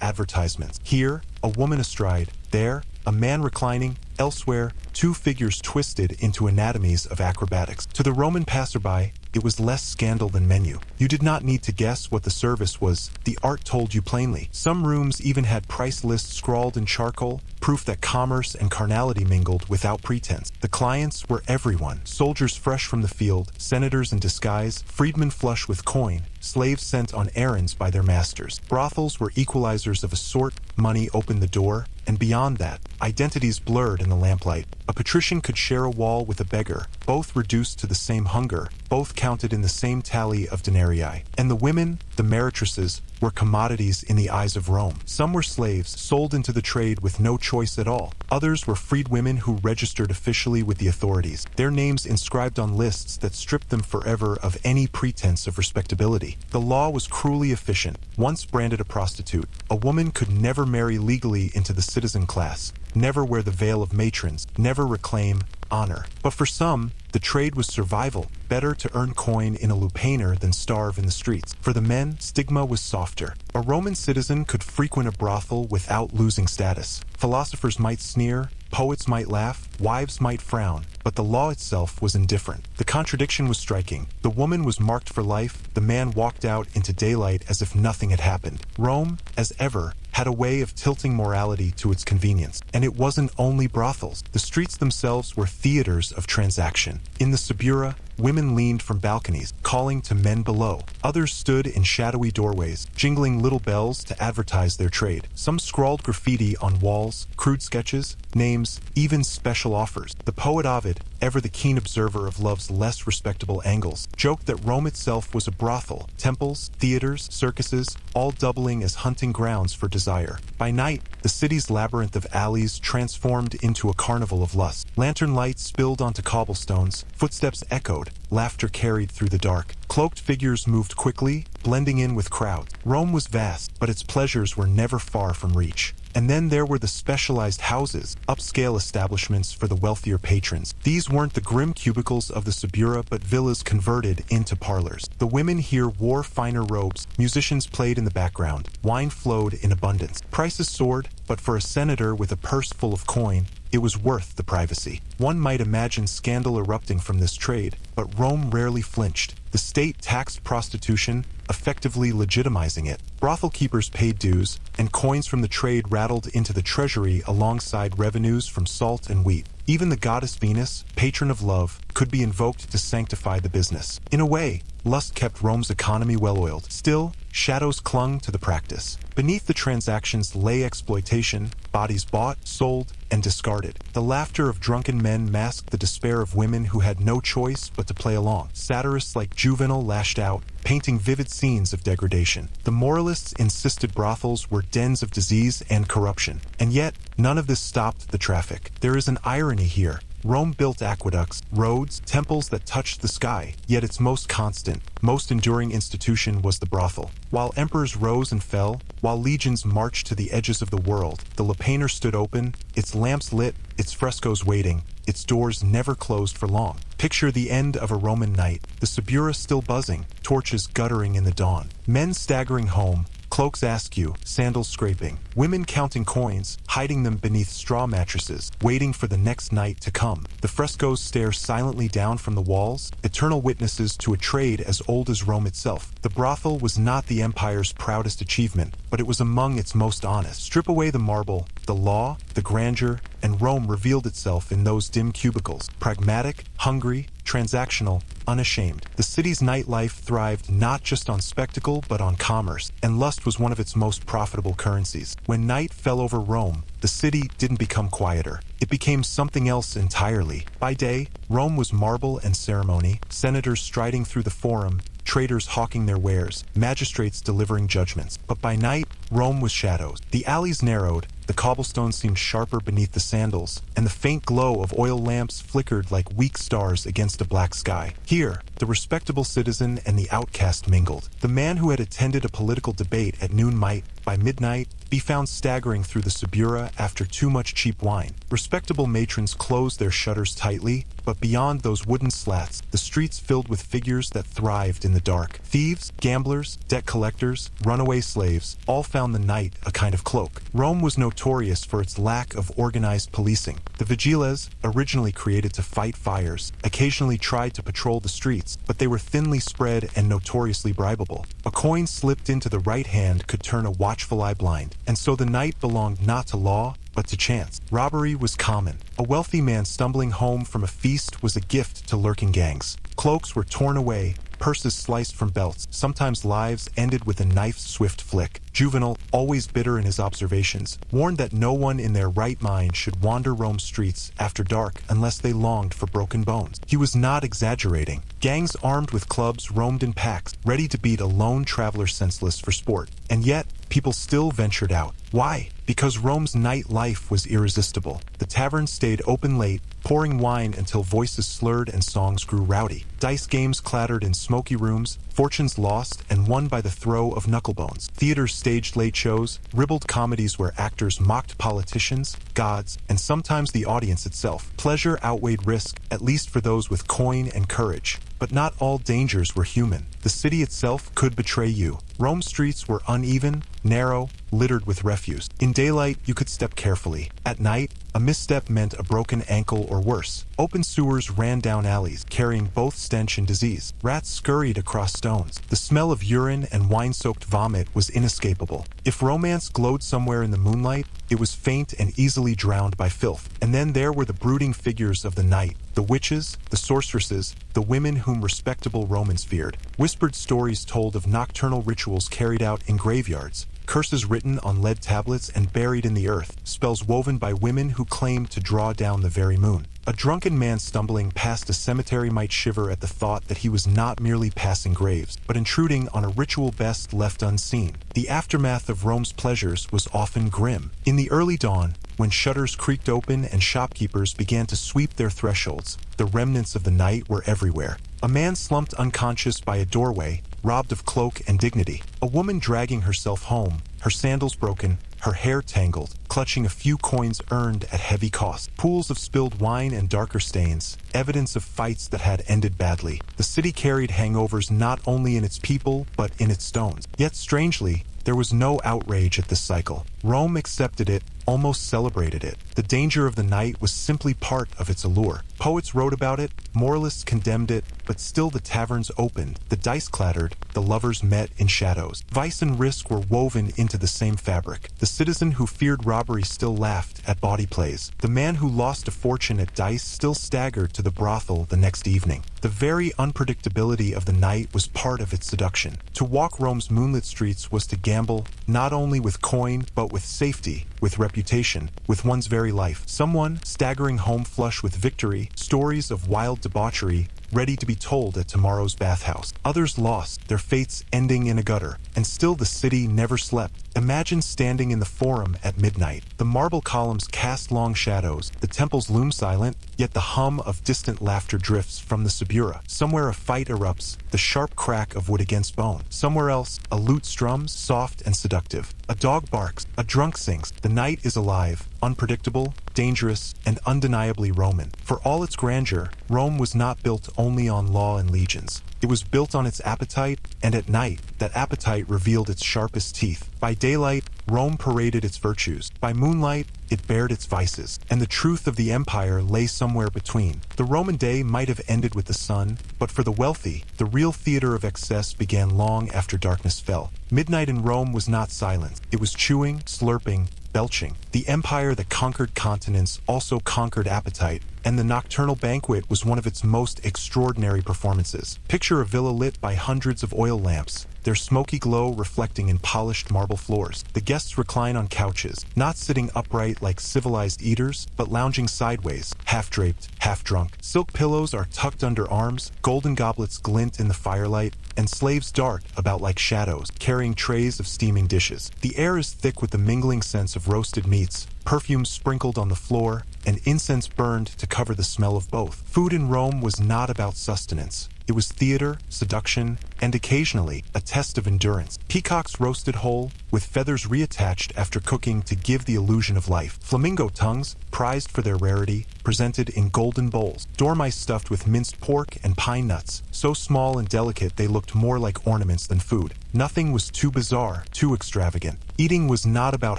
advertisements. Here, a woman astride. There, a man reclining. Elsewhere, two figures twisted into anatomies of acrobatics. To the Roman passerby, it was less scandal than menu. You did not need to guess what the service was. The art told you plainly. Some rooms even had price lists scrawled in charcoal, proof that commerce and carnality mingled without pretense. The clients were everyone. Soldiers fresh from the field, senators in disguise, freedmen flush with coin, slaves sent on errands by their masters. Brothels were equalizers of a sort. Money opened the door, and beyond that, identities blurred in the lamplight. A patrician could share a wall with a beggar, both reduced to the same hunger, both counted in the same tally of denarii. And the women, the meretresses, were commodities in the eyes of Rome. Some were slaves, sold into the trade with no choice at all. Others were freed women who registered officially with the authorities, their names inscribed on lists that stripped them forever of any pretense of respectability. The law was cruelly efficient. Once branded a prostitute, a woman could never marry legally into the citizen class, never wear the veil of matrons, never reclaim honor. But for some, the trade was survival. Better to earn coin in a lupanar than starve in the streets. For the men, stigma was softer. A Roman citizen could frequent a brothel without losing status. Philosophers might sneer, poets might laugh, wives might frown, but the law itself was indifferent. The contradiction was striking. The woman was marked for life, the man walked out into daylight as if nothing had happened. Rome, as ever, had a way of tilting morality to its convenience. And it wasn't only brothels. The streets themselves were theaters of transaction. In the Subura, women leaned from balconies, calling to men below. Others stood in shadowy doorways, jingling little bells to advertise their trade. Some scrawled graffiti on walls, crude sketches, names, even special offers. The poet Ovid, ever the keen observer of love's less respectable angles, joked that Rome itself was a brothel, temples, theaters, circuses, all doubling as hunting grounds for desire. By night, the city's labyrinth of alleys transformed into a carnival of lust. Lantern lights spilled onto cobblestones, footsteps echoed, laughter carried through the dark. Cloaked figures moved quickly, blending in with crowds. Rome was vast, but its pleasures were never far from reach. And then there were the specialized houses, upscale establishments for the wealthier patrons. These weren't the grim cubicles of the Subura, but villas converted into parlors. The women here wore finer robes, musicians played in the background, wine flowed in abundance. Prices soared, but for a senator with a purse full of coin, it was worth the privacy. One might imagine scandal erupting from this trade, but Rome rarely flinched. The state taxed prostitution, effectively legitimizing it. Brothel keepers paid dues, and coins from the trade rattled into the treasury alongside revenues from salt and wheat. Even the goddess Venus, patron of love, could be invoked to sanctify the business. In a way, lust kept Rome's economy well-oiled. Still, shadows clung to the practice. Beneath the transactions lay exploitation, bodies bought, sold, and discarded. The laughter of drunken men masked the despair of women who had no choice but to play along. Satirists like Juvenal lashed out, painting vivid scenes of degradation. The moralists insisted brothels were dens of disease and corruption. And yet, none of this stopped the traffic. There is an irony here. Rome built aqueducts, roads, temples that touched the sky, yet its most constant, most enduring institution was the brothel. While emperors rose and fell, while legions marched to the edges of the world, the Lapaner stood open, its lamps lit, its frescoes waiting, its doors never closed for long. Picture the end of a Roman night, the Subura still buzzing, torches guttering in the dawn, men staggering home, cloaks askew, sandals scraping, women counting coins, hiding them beneath straw mattresses, waiting for the next night to come. The frescoes stare silently down from the walls, eternal witnesses to a trade as old as Rome itself. The brothel was not the empire's proudest achievement, but it was among its most honest. Strip away the marble, the law, the grandeur, and Rome revealed itself in those dim cubicles, pragmatic, hungry, transactional, unashamed. The city's nightlife thrived not just on spectacle but on commerce, and lust was one of its most profitable currencies. When night fell over Rome, the city didn't become quieter. It became something else entirely. By day, Rome was marble and ceremony, senators striding through the forum, traders hawking their wares, magistrates delivering judgments. But by night, Rome was shadows. The alleys narrowed, the cobblestones seemed sharper beneath the sandals, and the faint glow of oil lamps flickered like weak stars against a black sky. Here, the respectable citizen and the outcast mingled. The man who had attended a political debate at noon might, by midnight, be found staggering through the Subura after too much cheap wine. Respectable matrons closed their shutters tightly, but beyond those wooden slats, the streets filled with figures that thrived in the dark. Thieves, gamblers, debt collectors, runaway slaves, all found the night a kind of cloak. Rome was notorious for its lack of organized policing. The vigiles, originally created to fight fires, occasionally tried to patrol the streets, but they were thinly spread and notoriously bribable. A coin slipped into the right hand could turn a watchful eye blind, and so the night belonged not to law, but to chance. Robbery was common. A wealthy man stumbling home from a feast was a gift to lurking gangs. Cloaks were torn away, purses sliced from belts. Sometimes lives ended with a knife's swift flick. Juvenal, always bitter in his observations, warned that no one in their right mind should wander Rome's streets after dark unless they longed for broken bones. He was not exaggerating. Gangs armed with clubs roamed in packs, ready to beat a lone traveler senseless for sport. And yet, people still ventured out. Why? Because Rome's nightlife was irresistible. The taverns stayed open late, pouring wine until voices slurred and songs grew rowdy. Dice games clattered in smoky rooms, fortunes lost and won by the throw of knucklebones. Theaters staged late shows, ribald comedies where actors mocked politicians, gods, and sometimes the audience itself. Pleasure outweighed risk, at least for those with coin and courage. But not all dangers were human. The city itself could betray you. Rome's streets were uneven, narrow, littered with refuse. In daylight, you could step carefully. At night, a misstep meant a broken ankle or worse. Open sewers ran down alleys, carrying both stench and disease. Rats scurried across stones. The smell of urine and wine-soaked vomit was inescapable. If romance glowed somewhere in the moonlight, it was faint and easily drowned by filth. And then there were the brooding figures of the night. The witches, the sorceresses, the women whom respectable Romans feared. Whispered stories told of nocturnal rituals carried out in graveyards. Curses written on lead tablets and buried in the earth, spells woven by women who claimed to draw down the very moon. A drunken man stumbling past a cemetery might shiver at the thought that he was not merely passing graves, but intruding on a ritual best left unseen. The aftermath of Rome's pleasures was often grim. In the early dawn, when shutters creaked open and shopkeepers began to sweep their thresholds, the remnants of the night were everywhere. A man slumped unconscious by a doorway, robbed of cloak and dignity. A woman dragging herself home, her sandals broken, her hair tangled, clutching a few coins earned at heavy cost. Pools of spilled wine and darker stains, evidence of fights that had ended badly. The city carried hangovers not only in its people, but in its stones. Yet strangely, there was no outrage at this cycle. Rome accepted it, almost celebrated it. The danger of the night was simply part of its allure. Poets wrote about it, moralists condemned it, but still the taverns opened, the dice clattered, the lovers met in shadows. Vice and risk were woven into the same fabric. The citizen who feared robbery still laughed at bawdy plays. The man who lost a fortune at dice still staggered to the brothel the next evening. The very unpredictability of the night was part of its seduction. To walk Rome's moonlit streets was to gamble, not only with coin, but with safety, with reputation, with one's very life. Someone staggering home flush with victory, stories of wild debauchery, ready to be told at tomorrow's bathhouse. Others lost, their fates ending in a gutter, and still the city never slept. Imagine standing in the Forum at midnight. The marble columns cast long shadows, the temples loom silent, yet the hum of distant laughter drifts from the Subura. Somewhere a fight erupts, the sharp crack of wood against bone. Somewhere else, a lute strums, soft and seductive. A dog barks, a drunk sings. The night is alive, unpredictable, dangerous, and undeniably Roman. For all its grandeur, Rome was not built only on law and legions. It was built on its appetite, and at night, that appetite revealed its sharpest teeth. By daylight, Rome paraded its virtues. By moonlight, it bared its vices. And the truth of the empire lay somewhere between. The Roman day might have ended with the sun, but for the wealthy, the real theater of excess began long after darkness fell. Midnight in Rome was not silence. It was chewing, slurping, belching. The empire that conquered continents also conquered appetite, and the nocturnal banquet was one of its most extraordinary performances. Picture a villa lit by hundreds of oil lamps, their smoky glow reflecting in polished marble floors. The guests recline on couches, not sitting upright like civilized eaters, but lounging sideways, half-draped, half-drunk. Silk pillows are tucked under arms, golden goblets glint in the firelight, and slaves dart about like shadows, carrying trays of steaming dishes. The air is thick with the mingling sense of roasted meats, perfumes sprinkled on the floor, and incense burned to cover the smell of both. Food in Rome was not about sustenance. It was theater, seduction, and occasionally a test of endurance. Peacocks roasted whole, with feathers reattached after cooking to give the illusion of life. Flamingo tongues, prized for their rarity, presented in golden bowls. Dormice stuffed with minced pork and pine nuts, so small and delicate they looked more like ornaments than food. Nothing was too bizarre, too extravagant. Eating was not about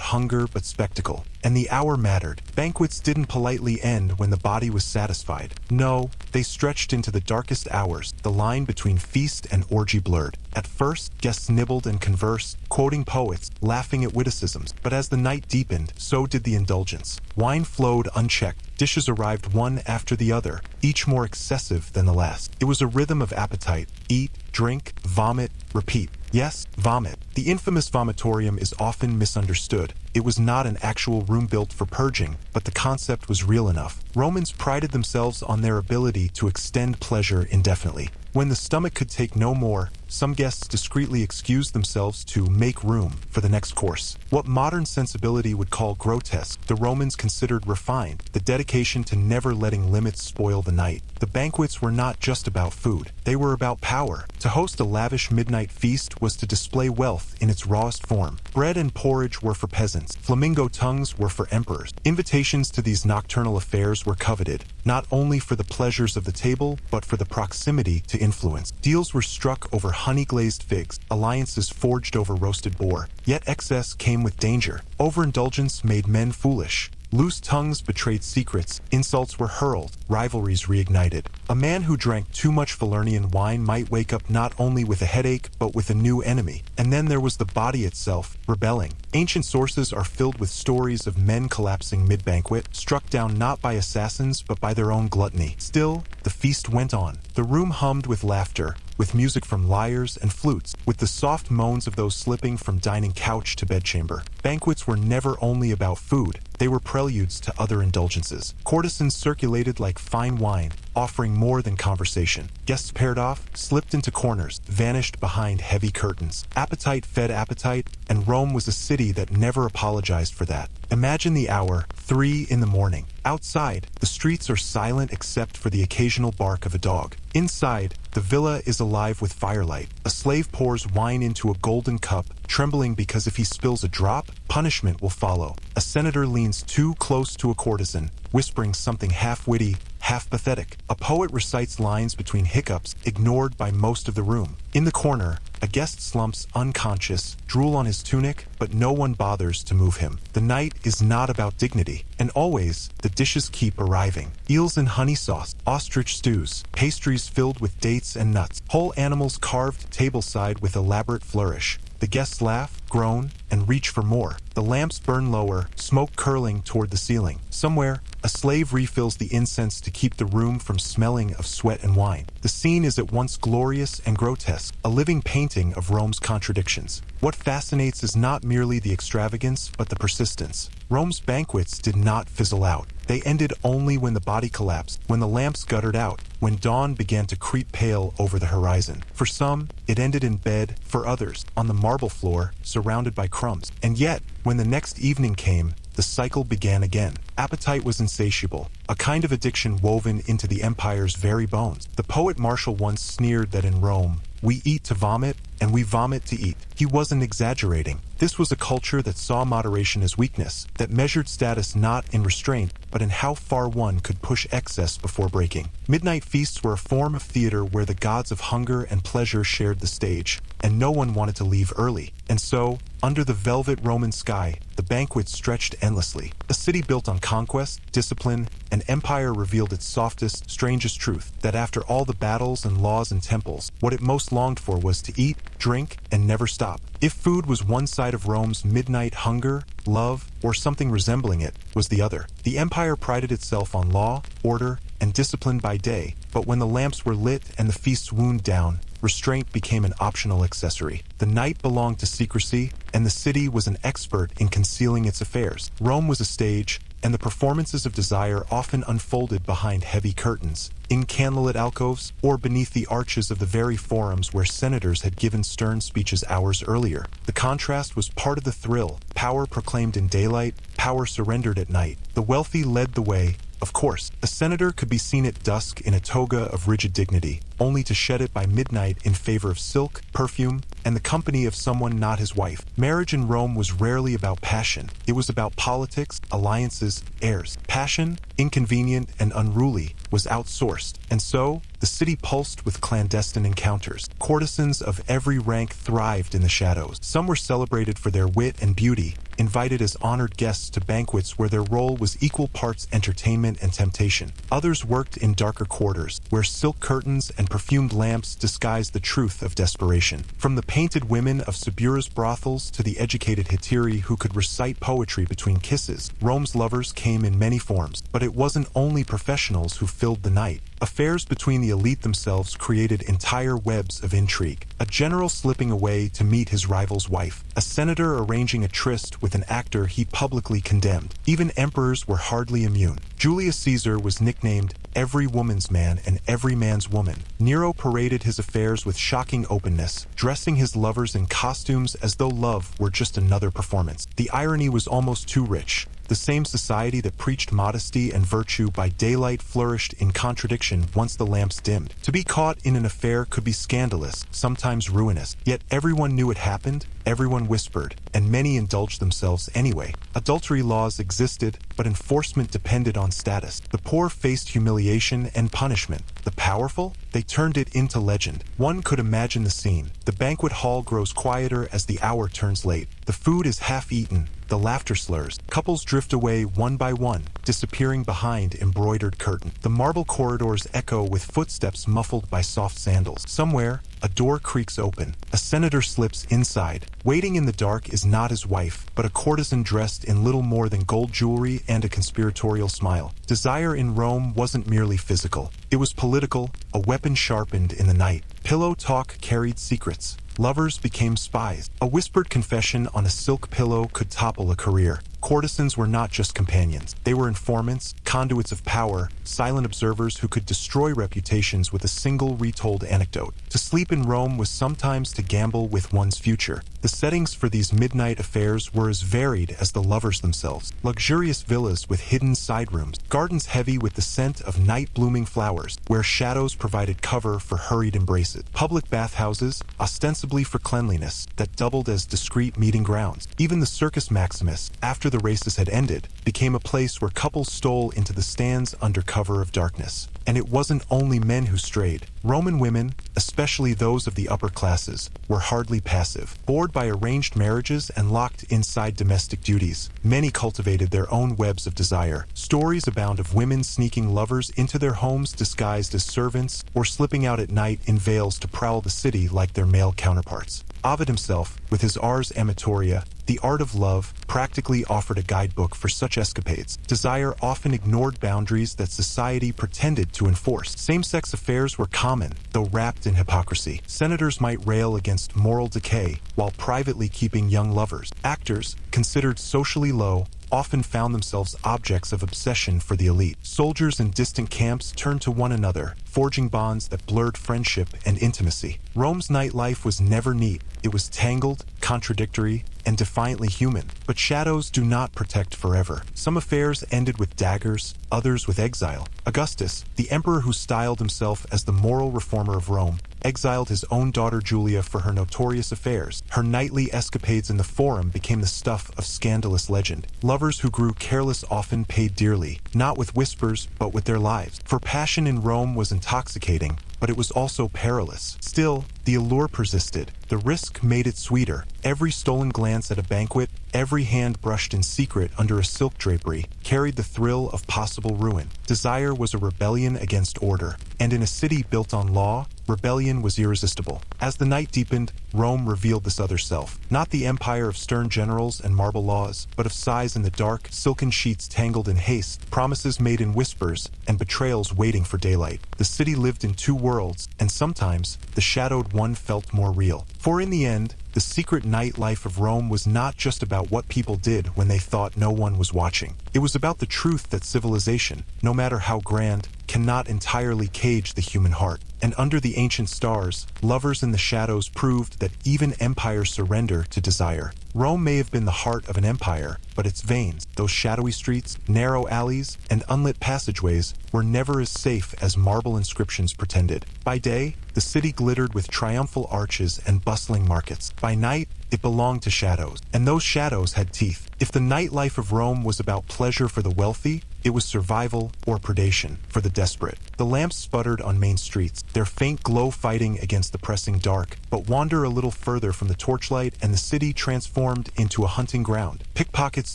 hunger but spectacle, and the hour mattered. Banquets didn't politely end when the body was satisfied. No, they stretched into the darkest hours, the line between feast and orgy blurred. At first, guests nibbled and conversed, quoting poets, laughing at witticisms. But as the night deepened, so did the indulgence. Wine flowed unchecked. Dishes arrived one after the other, each more excessive than the last. It was a rhythm of appetite. Eat, drink, vomit, repeat. Yes, vomit. The infamous vomitorium is often misunderstood. It was not an actual room built for purging, but the concept was real enough. Romans prided themselves on their ability to extend pleasure indefinitely. When the stomach could take no more, some guests discreetly excused themselves to make room for the next course. What modern sensibility would call grotesque, the Romans considered refined, the dedication to never letting limits spoil the night. The banquets were not just about food. They were about power. To host a lavish midnight feast was to display wealth in its rawest form. Bread and porridge were for peasants. Flamingo tongues were for emperors. Invitations to these nocturnal affairs were coveted, not only for the pleasures of the table, but for the proximity to influence. Deals were struck over honey-glazed figs, alliances forged over roasted boar. Yet excess came with danger. Overindulgence made men foolish. Loose tongues betrayed secrets, insults were hurled, rivalries reignited. A man who drank too much Falernian wine might wake up not only with a headache, but with a new enemy. And then there was the body itself, rebelling. Ancient sources are filled with stories of men collapsing mid-banquet, struck down not by assassins, but by their own gluttony. Still, the feast went on. The room hummed with laughter, with music from lyres and flutes, with the soft moans of those slipping from dining couch to bedchamber. Banquets were never only about food, they were preludes to other indulgences. Courtesans circulated like fine wine, offering more than conversation. Guests paired off, slipped into corners, vanished behind heavy curtains. Appetite fed appetite, and Rome was a city that never apologized for that. Imagine the hour, 3 in the morning. Outside, the streets are silent except for the occasional bark of a dog. Inside, the villa is alive with firelight. A slave pours wine into a golden cup, trembling because if he spills a drop, punishment will follow. A senator leans too close to a courtesan, whispering something half-witty, half-pathetic. A poet recites lines between hiccups, ignored by most of the room. In the corner, A guest slumps unconscious, drool on his tunic, but no one bothers to move him. The night is not about dignity, and always, the dishes keep arriving. Eels in honey sauce, ostrich stews, pastries filled with dates and nuts, whole animals carved tableside with elaborate flourish. The guests laugh, groan, and reach for more. The lamps burn lower, smoke curling toward the ceiling. Somewhere, a slave refills the incense to keep the room from smelling of sweat and wine. The scene is at once glorious and grotesque, a living painting of Rome's contradictions. What fascinates is not merely the extravagance, but the persistence. Rome's banquets did not fizzle out. They ended only when the body collapsed, when the lamps guttered out, when dawn began to creep pale over the horizon. For some, it ended in bed, for others, on the marble floor, surrounded by crumbs. And yet, when the next evening came, the cycle began again. Appetite was insatiable, a kind of addiction woven into the empire's very bones. The poet Martial once sneered that in Rome, we eat to vomit, and we vomit to eat. He wasn't exaggerating. This was a culture that saw moderation as weakness, that measured status not in restraint, but in how far one could push excess before breaking. Midnight feasts were a form of theater where the gods of hunger and pleasure shared the stage, and no one wanted to leave early. And so, under the velvet Roman sky, the banquets stretched endlessly. A city built on conquest, discipline, and empire revealed its softest, strangest truth, that after all the battles and laws and temples, what it most longed for was to eat, drink, and never stop. If food was one side of Rome's midnight hunger, love, or something resembling it, was the other. The empire prided itself on law, order, and discipline by day, but when the lamps were lit and the feasts wound down, restraint became an optional accessory. The night belonged to secrecy, and the city was an expert in concealing its affairs. Rome was a stage, and the performances of desire often unfolded behind heavy curtains, in candlelit alcoves, or beneath the arches of the very forums where senators had given stern speeches hours earlier. The contrast was part of the thrill. Power proclaimed in daylight, power surrendered at night. The wealthy led the way. Of course, a senator could be seen at dusk in a toga of rigid dignity, only to shed it by midnight in favor of silk, perfume, and the company of someone not his wife. Marriage in Rome was rarely about passion. It was about politics, alliances, heirs. Passion, inconvenient and unruly, was outsourced, and so the city pulsed with clandestine encounters. Courtesans of every rank thrived in the shadows. Some were celebrated for their wit and beauty, invited as honored guests to banquets where their role was equal parts entertainment and temptation. Others worked in darker quarters, where silk curtains and perfumed lamps disguised the truth of desperation. From the painted women of Subura's brothels to the educated hetairæ who could recite poetry between kisses, Rome's lovers came in many forms. But it wasn't only professionals who filled the night. Affairs between the elite themselves created entire webs of intrigue. A general slipping away to meet his rival's wife. A senator arranging a tryst with an actor he publicly condemned. Even emperors were hardly immune. Julius Caesar was nicknamed every woman's man and every man's woman. Nero paraded his affairs with shocking openness, dressing his lovers in costumes as though love were just another performance. The irony was almost too rich. The same society that preached modesty and virtue by daylight flourished in contradiction once the lamps dimmed. To be caught in an affair could be scandalous, sometimes ruinous. Yet everyone knew it happened, everyone whispered, and many indulged themselves anyway. Adultery laws existed, but enforcement depended on status. The poor faced humiliation and punishment. The powerful? They turned it into legend. One could imagine the scene. The banquet hall grows quieter as the hour turns late. The food is half-eaten. The laughter slurs. Couples drift away one by one, disappearing behind embroidered curtain. The marble corridors echo with footsteps muffled by soft sandals. Somewhere, a door creaks open. A senator slips inside. Waiting in the dark is not his wife, but a courtesan dressed in little more than gold jewelry and a conspiratorial smile. Desire in Rome wasn't merely physical. It was political, a weapon sharpened in the night. Pillow talk carried secrets. Lovers became spies. A whispered confession on a silk pillow could topple a career. Courtesans were not just companions. They were informants, conduits of power, silent observers who could destroy reputations with a single retold anecdote. To sleep in Rome was sometimes to gamble with one's future. The settings for these midnight affairs were as varied as the lovers themselves. Luxurious villas with hidden side rooms, gardens heavy with the scent of night-blooming flowers, where shadows provided cover for hurried embraces. Public bathhouses, ostensibly for cleanliness, that doubled as discreet meeting grounds. Even the Circus Maximus, after the races had ended, became a place where couples stole into the stands under cover of darkness. And it wasn't only men who strayed. Roman women, especially those of the upper classes, were hardly passive. Bored by arranged marriages and locked inside domestic duties, many cultivated their own webs of desire. Stories abound of women sneaking lovers into their homes disguised as servants or slipping out at night in veils to prowl the city like their male counterparts. Ovid himself, with his Ars Amatoria, The Art of Love, practically offered a guidebook for such escapades. Desire often ignored boundaries that society pretended to enforce. Same-sex affairs were common, though wrapped in hypocrisy. Senators might rail against moral decay while privately keeping young lovers. Actors, considered socially low, often found themselves objects of obsession for the elite. Soldiers in distant camps turned to one another, forging bonds that blurred friendship and intimacy. Rome's nightlife was never neat. It was tangled, contradictory, and defiantly human. But shadows do not protect forever. Some affairs ended with daggers, others with exile. Augustus, the emperor who styled himself as the moral reformer of Rome, exiled his own daughter Julia for her notorious affairs. Her nightly escapades in the Forum became the stuff of scandalous legend. Lovers who grew careless often paid dearly, not with whispers, but with their lives. For passion in Rome was intoxicating, but it was also perilous. Still, the allure persisted. The risk made it sweeter. Every stolen glance at a banquet, every hand brushed in secret under a silk drapery, carried the thrill of possible ruin. Desire was a rebellion against order, and in a city built on law, rebellion was irresistible. As the night deepened, Rome revealed this other self. Not the empire of stern generals and marble laws, but of sighs in the dark, silken sheets tangled in haste, promises made in whispers, and betrayals waiting for daylight. The city lived in two worlds, and sometimes the shadowed one felt more real. For in the end, the secret night life of Rome was not just about what people did when they thought no one was watching. It was about the truth that civilization, no matter how grand, cannot entirely cage the human heart. And under the ancient stars, lovers in the shadows proved that even empires surrender to desire. Rome may have been the heart of an empire, but its veins, those shadowy streets, narrow alleys, and unlit passageways, were never as safe as marble inscriptions pretended. By day, the city glittered with triumphal arches and bustling markets. By night, it belonged to shadows, and those shadows had teeth. If the nightlife of Rome was about pleasure for the wealthy, it was survival or predation for the desperate. The lamps sputtered on main streets, their faint glow fighting against the pressing dark, but wander a little further from the torchlight and the city transformed into a hunting ground. Pickpockets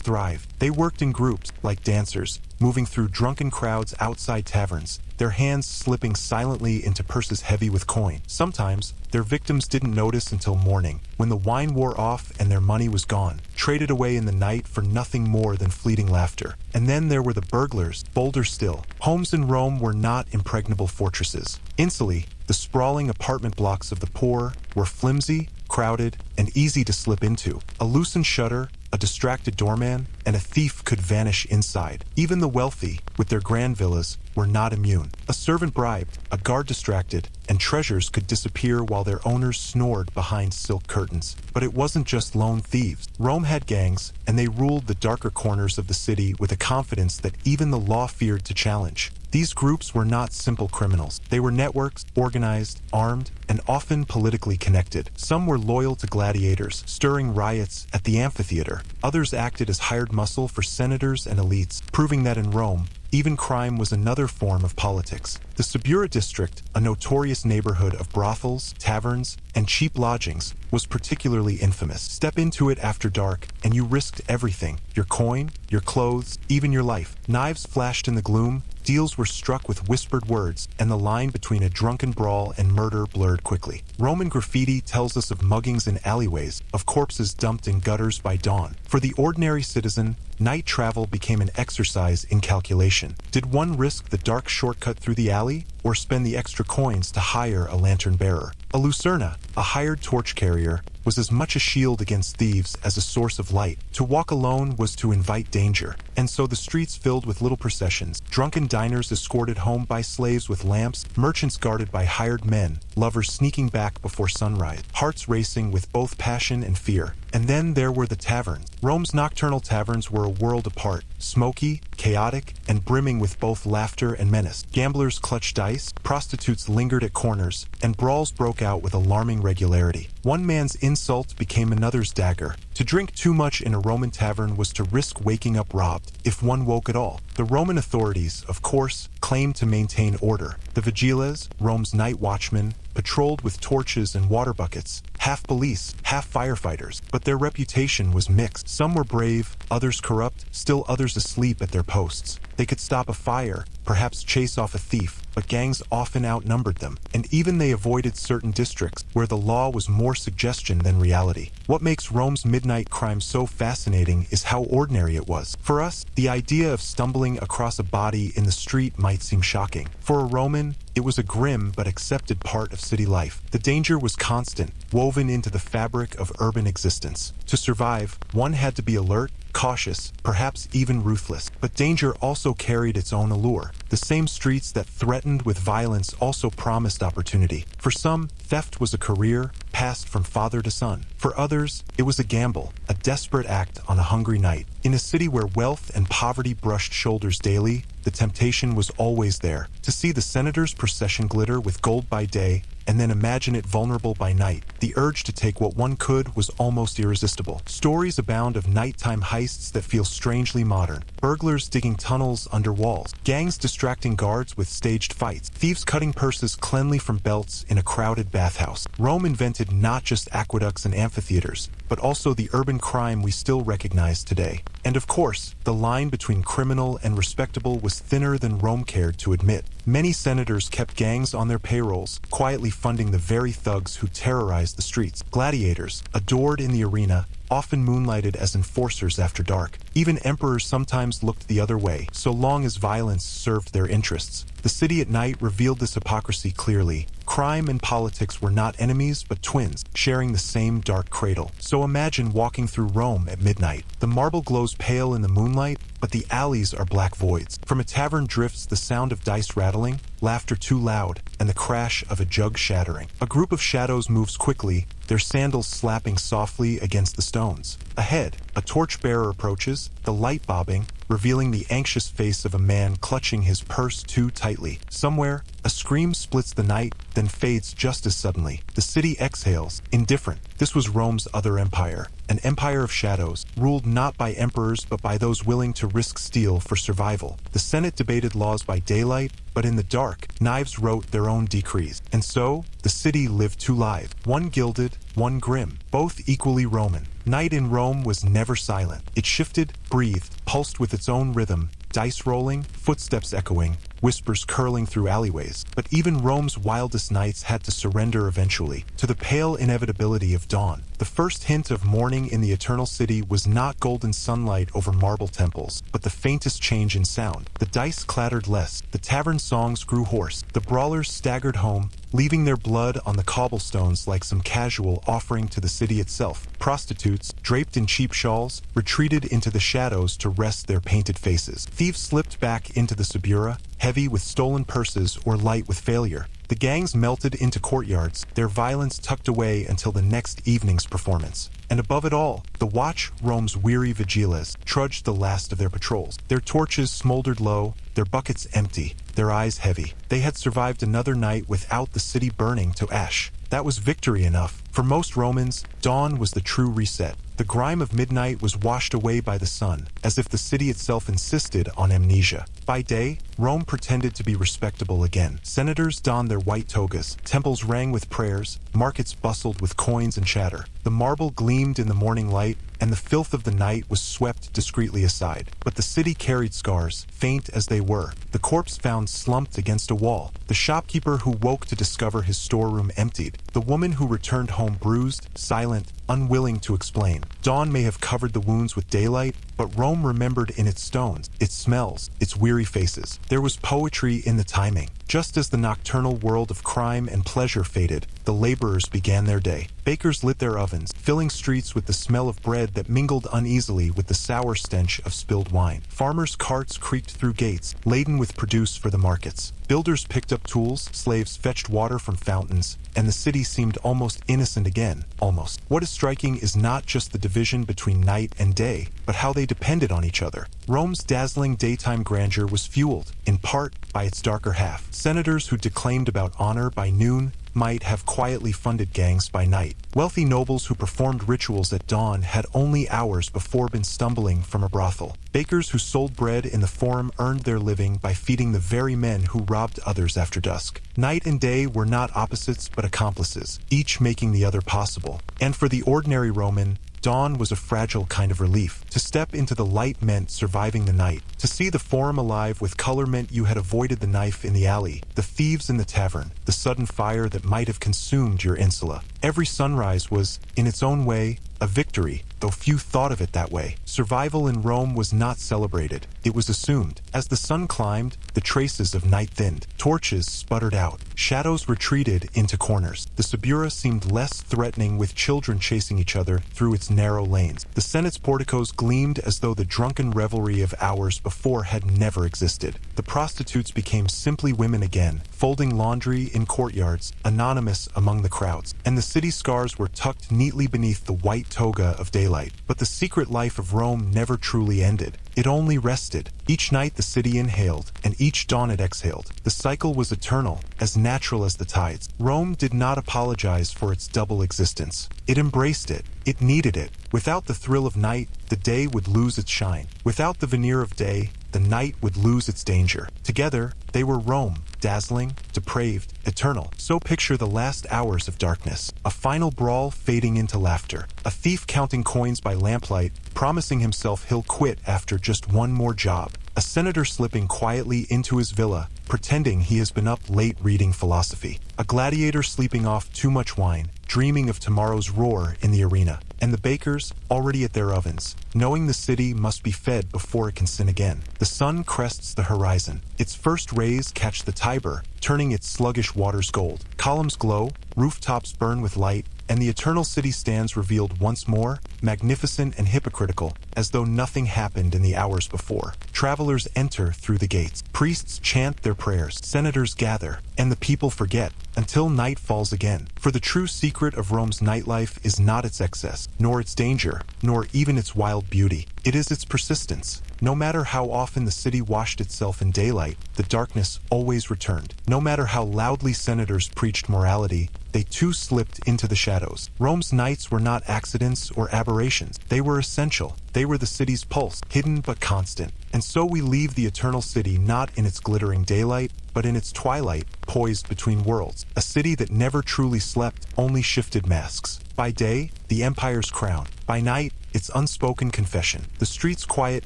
thrived. They worked in groups, like dancers, moving through drunken crowds outside taverns, their hands slipping silently into purses heavy with coin. Sometimes, their victims didn't notice until morning, when the wine wore off and their money was gone, traded away in the night for nothing more than fleeting laughter. And then there were the burglars, bolder still. Homes in Rome were not impregnable fortresses. In Italy, the sprawling apartment blocks of the poor were flimsy, crowded, and easy to slip into. A loosened shutter, a distracted doorman, and a thief could vanish inside. Even the wealthy, with their grand villas, were not immune. A servant bribed, a guard distracted, and treasures could disappear while their owners snored behind silk curtains. But it wasn't just lone thieves. Rome had gangs, and they ruled the darker corners of the city with a confidence that even the law feared to challenge. These groups were not simple criminals. They were networks, organized, armed, and often politically connected. Some were loyal to gladiators, stirring riots at the amphitheater. Others acted as hired muscle for senators and elites, proving that in Rome, even crime was another form of politics. The Subura district, a notorious neighborhood of brothels, taverns, and cheap lodgings, was particularly infamous. Step into it after dark, and you risked everything: your coin, your clothes, even your life. Knives flashed in the gloom, deals were struck with whispered words, and the line between a drunken brawl and murder blurred quickly. Roman graffiti tells us of muggings in alleyways, of corpses dumped in gutters by dawn. For the ordinary citizen, night travel became an exercise in calculation. Did one risk the dark shortcut through the alley, or spend the extra coins to hire a lantern bearer? A lucerna, a hired torch carrier, was as much a shield against thieves as a source of light. To walk alone was to invite danger, and so the streets filled with little processions, drunken diners escorted home by slaves with lamps, merchants guarded by hired men, lovers sneaking back before sunrise, hearts racing with both passion and fear. And then there were the taverns. Rome's nocturnal taverns were a world apart, smoky, chaotic and brimming with both laughter and menace. Gamblers clutched dice, prostitutes lingered at corners, and brawls broke out with alarming regularity. One man's insult became another's dagger. To drink too much in a Roman tavern was to risk waking up robbed, if one woke at all. The Roman authorities, of course, claimed to maintain order. The vigiles, Rome's night watchmen, patrolled with torches and water buckets, half police, half firefighters, but their reputation was mixed. Some were brave, others corrupt, still others asleep at their posts. They could stop a fire, perhaps chase off a thief, but gangs often outnumbered them, and even they avoided certain districts where the law was more suggestion than reality. What makes Rome's midnight crime so fascinating is how ordinary it was. For us, the idea of stumbling across a body in the street might seem shocking. For a Roman, it was a grim but accepted part of city life. The danger was constant, woven into the fabric of urban existence. To survive, one had to be alert, cautious, perhaps even ruthless. But danger also carried its own allure. The same streets that threatened with violence also promised opportunity. For some, theft was a career, passed from father to son. For others, it was a gamble, a desperate act on a hungry night. In a city where wealth and poverty brushed shoulders daily, the temptation was always there. To see the senator's procession glitter with gold by day, and then imagine it vulnerable by night, the urge to take what one could was almost irresistible. Stories abound of nighttime heists that feel strangely modern. Burglars digging tunnels under walls, gangs distracting guards with staged fights, thieves cutting purses cleanly from belts in a crowded bathhouse. Rome invented not just aqueducts and amphitheaters, but also the urban crime we still recognize today. And of course, the line between criminal and respectable was thinner than Rome cared to admit. Many senators kept gangs on their payrolls, quietly funding the very thugs who terrorized the streets. Gladiators, adored in the arena, often moonlighted as enforcers after dark. Even emperors sometimes looked the other way, so long as violence served their interests. The city at night revealed this hypocrisy clearly. Crime and politics were not enemies, but twins, sharing the same dark cradle. So imagine walking through Rome at midnight. The marble glows pale in the moonlight, but the alleys are black voids. From a tavern drifts the sound of dice rattling, laughter too loud, and the crash of a jug shattering. A group of shadows moves quickly, their sandals slapping softly against the stones. Ahead, a torchbearer approaches, the light bobbing, revealing the anxious face of a man clutching his purse too tightly. Somewhere, a scream splits the night, then fades just as suddenly. The city exhales, indifferent. This was Rome's other empire, an empire of shadows, ruled not by emperors but by those willing to risk steel for survival. The Senate debated laws by daylight, but in the dark, knives wrote their own decrees. And so, the city lived two lives, one gilded, one grim, both equally Roman. Night in Rome was never silent. It shifted, breathed, pulsed with its own rhythm, dice rolling, footsteps echoing, whispers curling through alleyways. But even Rome's wildest nights had to surrender eventually, to the pale inevitability of dawn. The first hint of morning in the Eternal City was not golden sunlight over marble temples, but the faintest change in sound. The dice clattered less, the tavern songs grew hoarse, the brawlers staggered home, leaving their blood on the cobblestones like some casual offering to the city itself. Prostitutes, draped in cheap shawls, retreated into the shadows to rest their painted faces. Thieves slipped back into the Subura, heavy with stolen purses or light with failure. The gangs melted into courtyards, their violence tucked away until the next evening's performance. And above it all, the watch, Rome's weary vigiles, trudged the last of their patrols. Their torches smoldered low, their buckets empty, their eyes heavy. They had survived another night without the city burning to ash. That was victory enough. For most Romans, dawn was the true reset. The grime of midnight was washed away by the sun, as if the city itself insisted on amnesia. By day, Rome pretended to be respectable again. Senators donned their white togas, temples rang with prayers, markets bustled with coins and chatter. The marble gleamed in the morning light, and the filth of the night was swept discreetly aside. But the city carried scars, faint as they were. The corpse found slumped against a wall. The shopkeeper who woke to discover his storeroom emptied. The woman who returned home bruised, silent, unwilling to explain. Dawn may have covered the wounds with daylight, but Rome remembered in its stones, its smells, its weary faces. There was poetry in the timing. Just as the nocturnal world of crime and pleasure faded, the laborers began their day. Bakers lit their ovens, filling streets with the smell of bread that mingled uneasily with the sour stench of spilled wine. Farmers' carts creaked through gates, laden with produce for the markets. Builders picked up tools, slaves fetched water from fountains, and the city seemed almost innocent again, almost. What is striking is not just the division between night and day, but how they depended on each other. Rome's dazzling daytime grandeur was fueled, in part, by its darker half. Senators who declaimed about honor by noon might have quietly funded gangs by night. Wealthy nobles who performed rituals at dawn had only hours before been stumbling from a brothel. Bakers who sold bread in the forum earned their living by feeding the very men who robbed others after dusk. Night and day were not opposites but accomplices, each making the other possible. And for the ordinary Roman, dawn was a fragile kind of relief. To step into the light meant surviving the night. To see the forum alive with color meant you had avoided the knife in the alley, the thieves in the tavern, the sudden fire that might have consumed your insula. Every sunrise was, in its own way, a victory, though few thought of it that way. Survival in Rome was not celebrated. It was assumed. As the sun climbed, the traces of night thinned. Torches sputtered out. Shadows retreated into corners. The Subura seemed less threatening with children chasing each other through its narrow lanes. The Senate's porticos gleamed as though the drunken revelry of hours before had never existed. The prostitutes became simply women again, folding laundry in courtyards, anonymous among the crowds. And the city scars were tucked neatly beneath the white toga of daylight. But the secret life of Rome never truly ended. It only rested. Each night the city inhaled, and each dawn it exhaled. The cycle was eternal, as natural as the tides. Rome did not apologize for its double existence. It embraced it. It needed it. Without the thrill of night, the day would lose its shine. Without the veneer of day, the night would lose its danger. Together, they were Rome, dazzling, depraved, eternal. So picture the last hours of darkness, a final brawl fading into laughter, a thief counting coins by lamplight, promising himself he'll quit after just one more job, a senator slipping quietly into his villa, pretending he has been up late reading philosophy, a gladiator sleeping off too much wine, dreaming of tomorrow's roar in the arena, and the bakers, already at their ovens, knowing the city must be fed before it can sin again. The sun crests the horizon. Its first rays catch the Tiber, turning its sluggish waters gold. Columns glow, rooftops burn with light, and the eternal city stands revealed once more, magnificent and hypocritical, as though nothing happened in the hours before. Travelers enter through the gates. Priests chant their prayers. Senators gather, and the people forget, until night falls again. For the true secret of Rome's nightlife is not its excess, nor its danger, nor even its wild beauty. It is its persistence. No matter how often the city washed itself in daylight, the darkness always returned. No matter how loudly senators preached morality, they too slipped into the shadows. Rome's nights were not accidents or aberrations. They were essential. They were the city's pulse, hidden but constant. And so we leave the eternal city not in its glittering daylight, but in its twilight, poised between worlds. A city that never truly slept, only shifted masks. By day, the empire's crown. By night, its unspoken confession. The streets quiet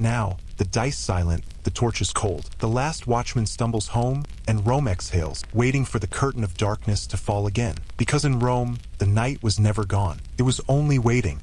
now, the dice silent, the torches cold. The last watchman stumbles home, and Rome exhales, waiting for the curtain of darkness to fall again. Because in Rome, the night was never gone. It was only waiting.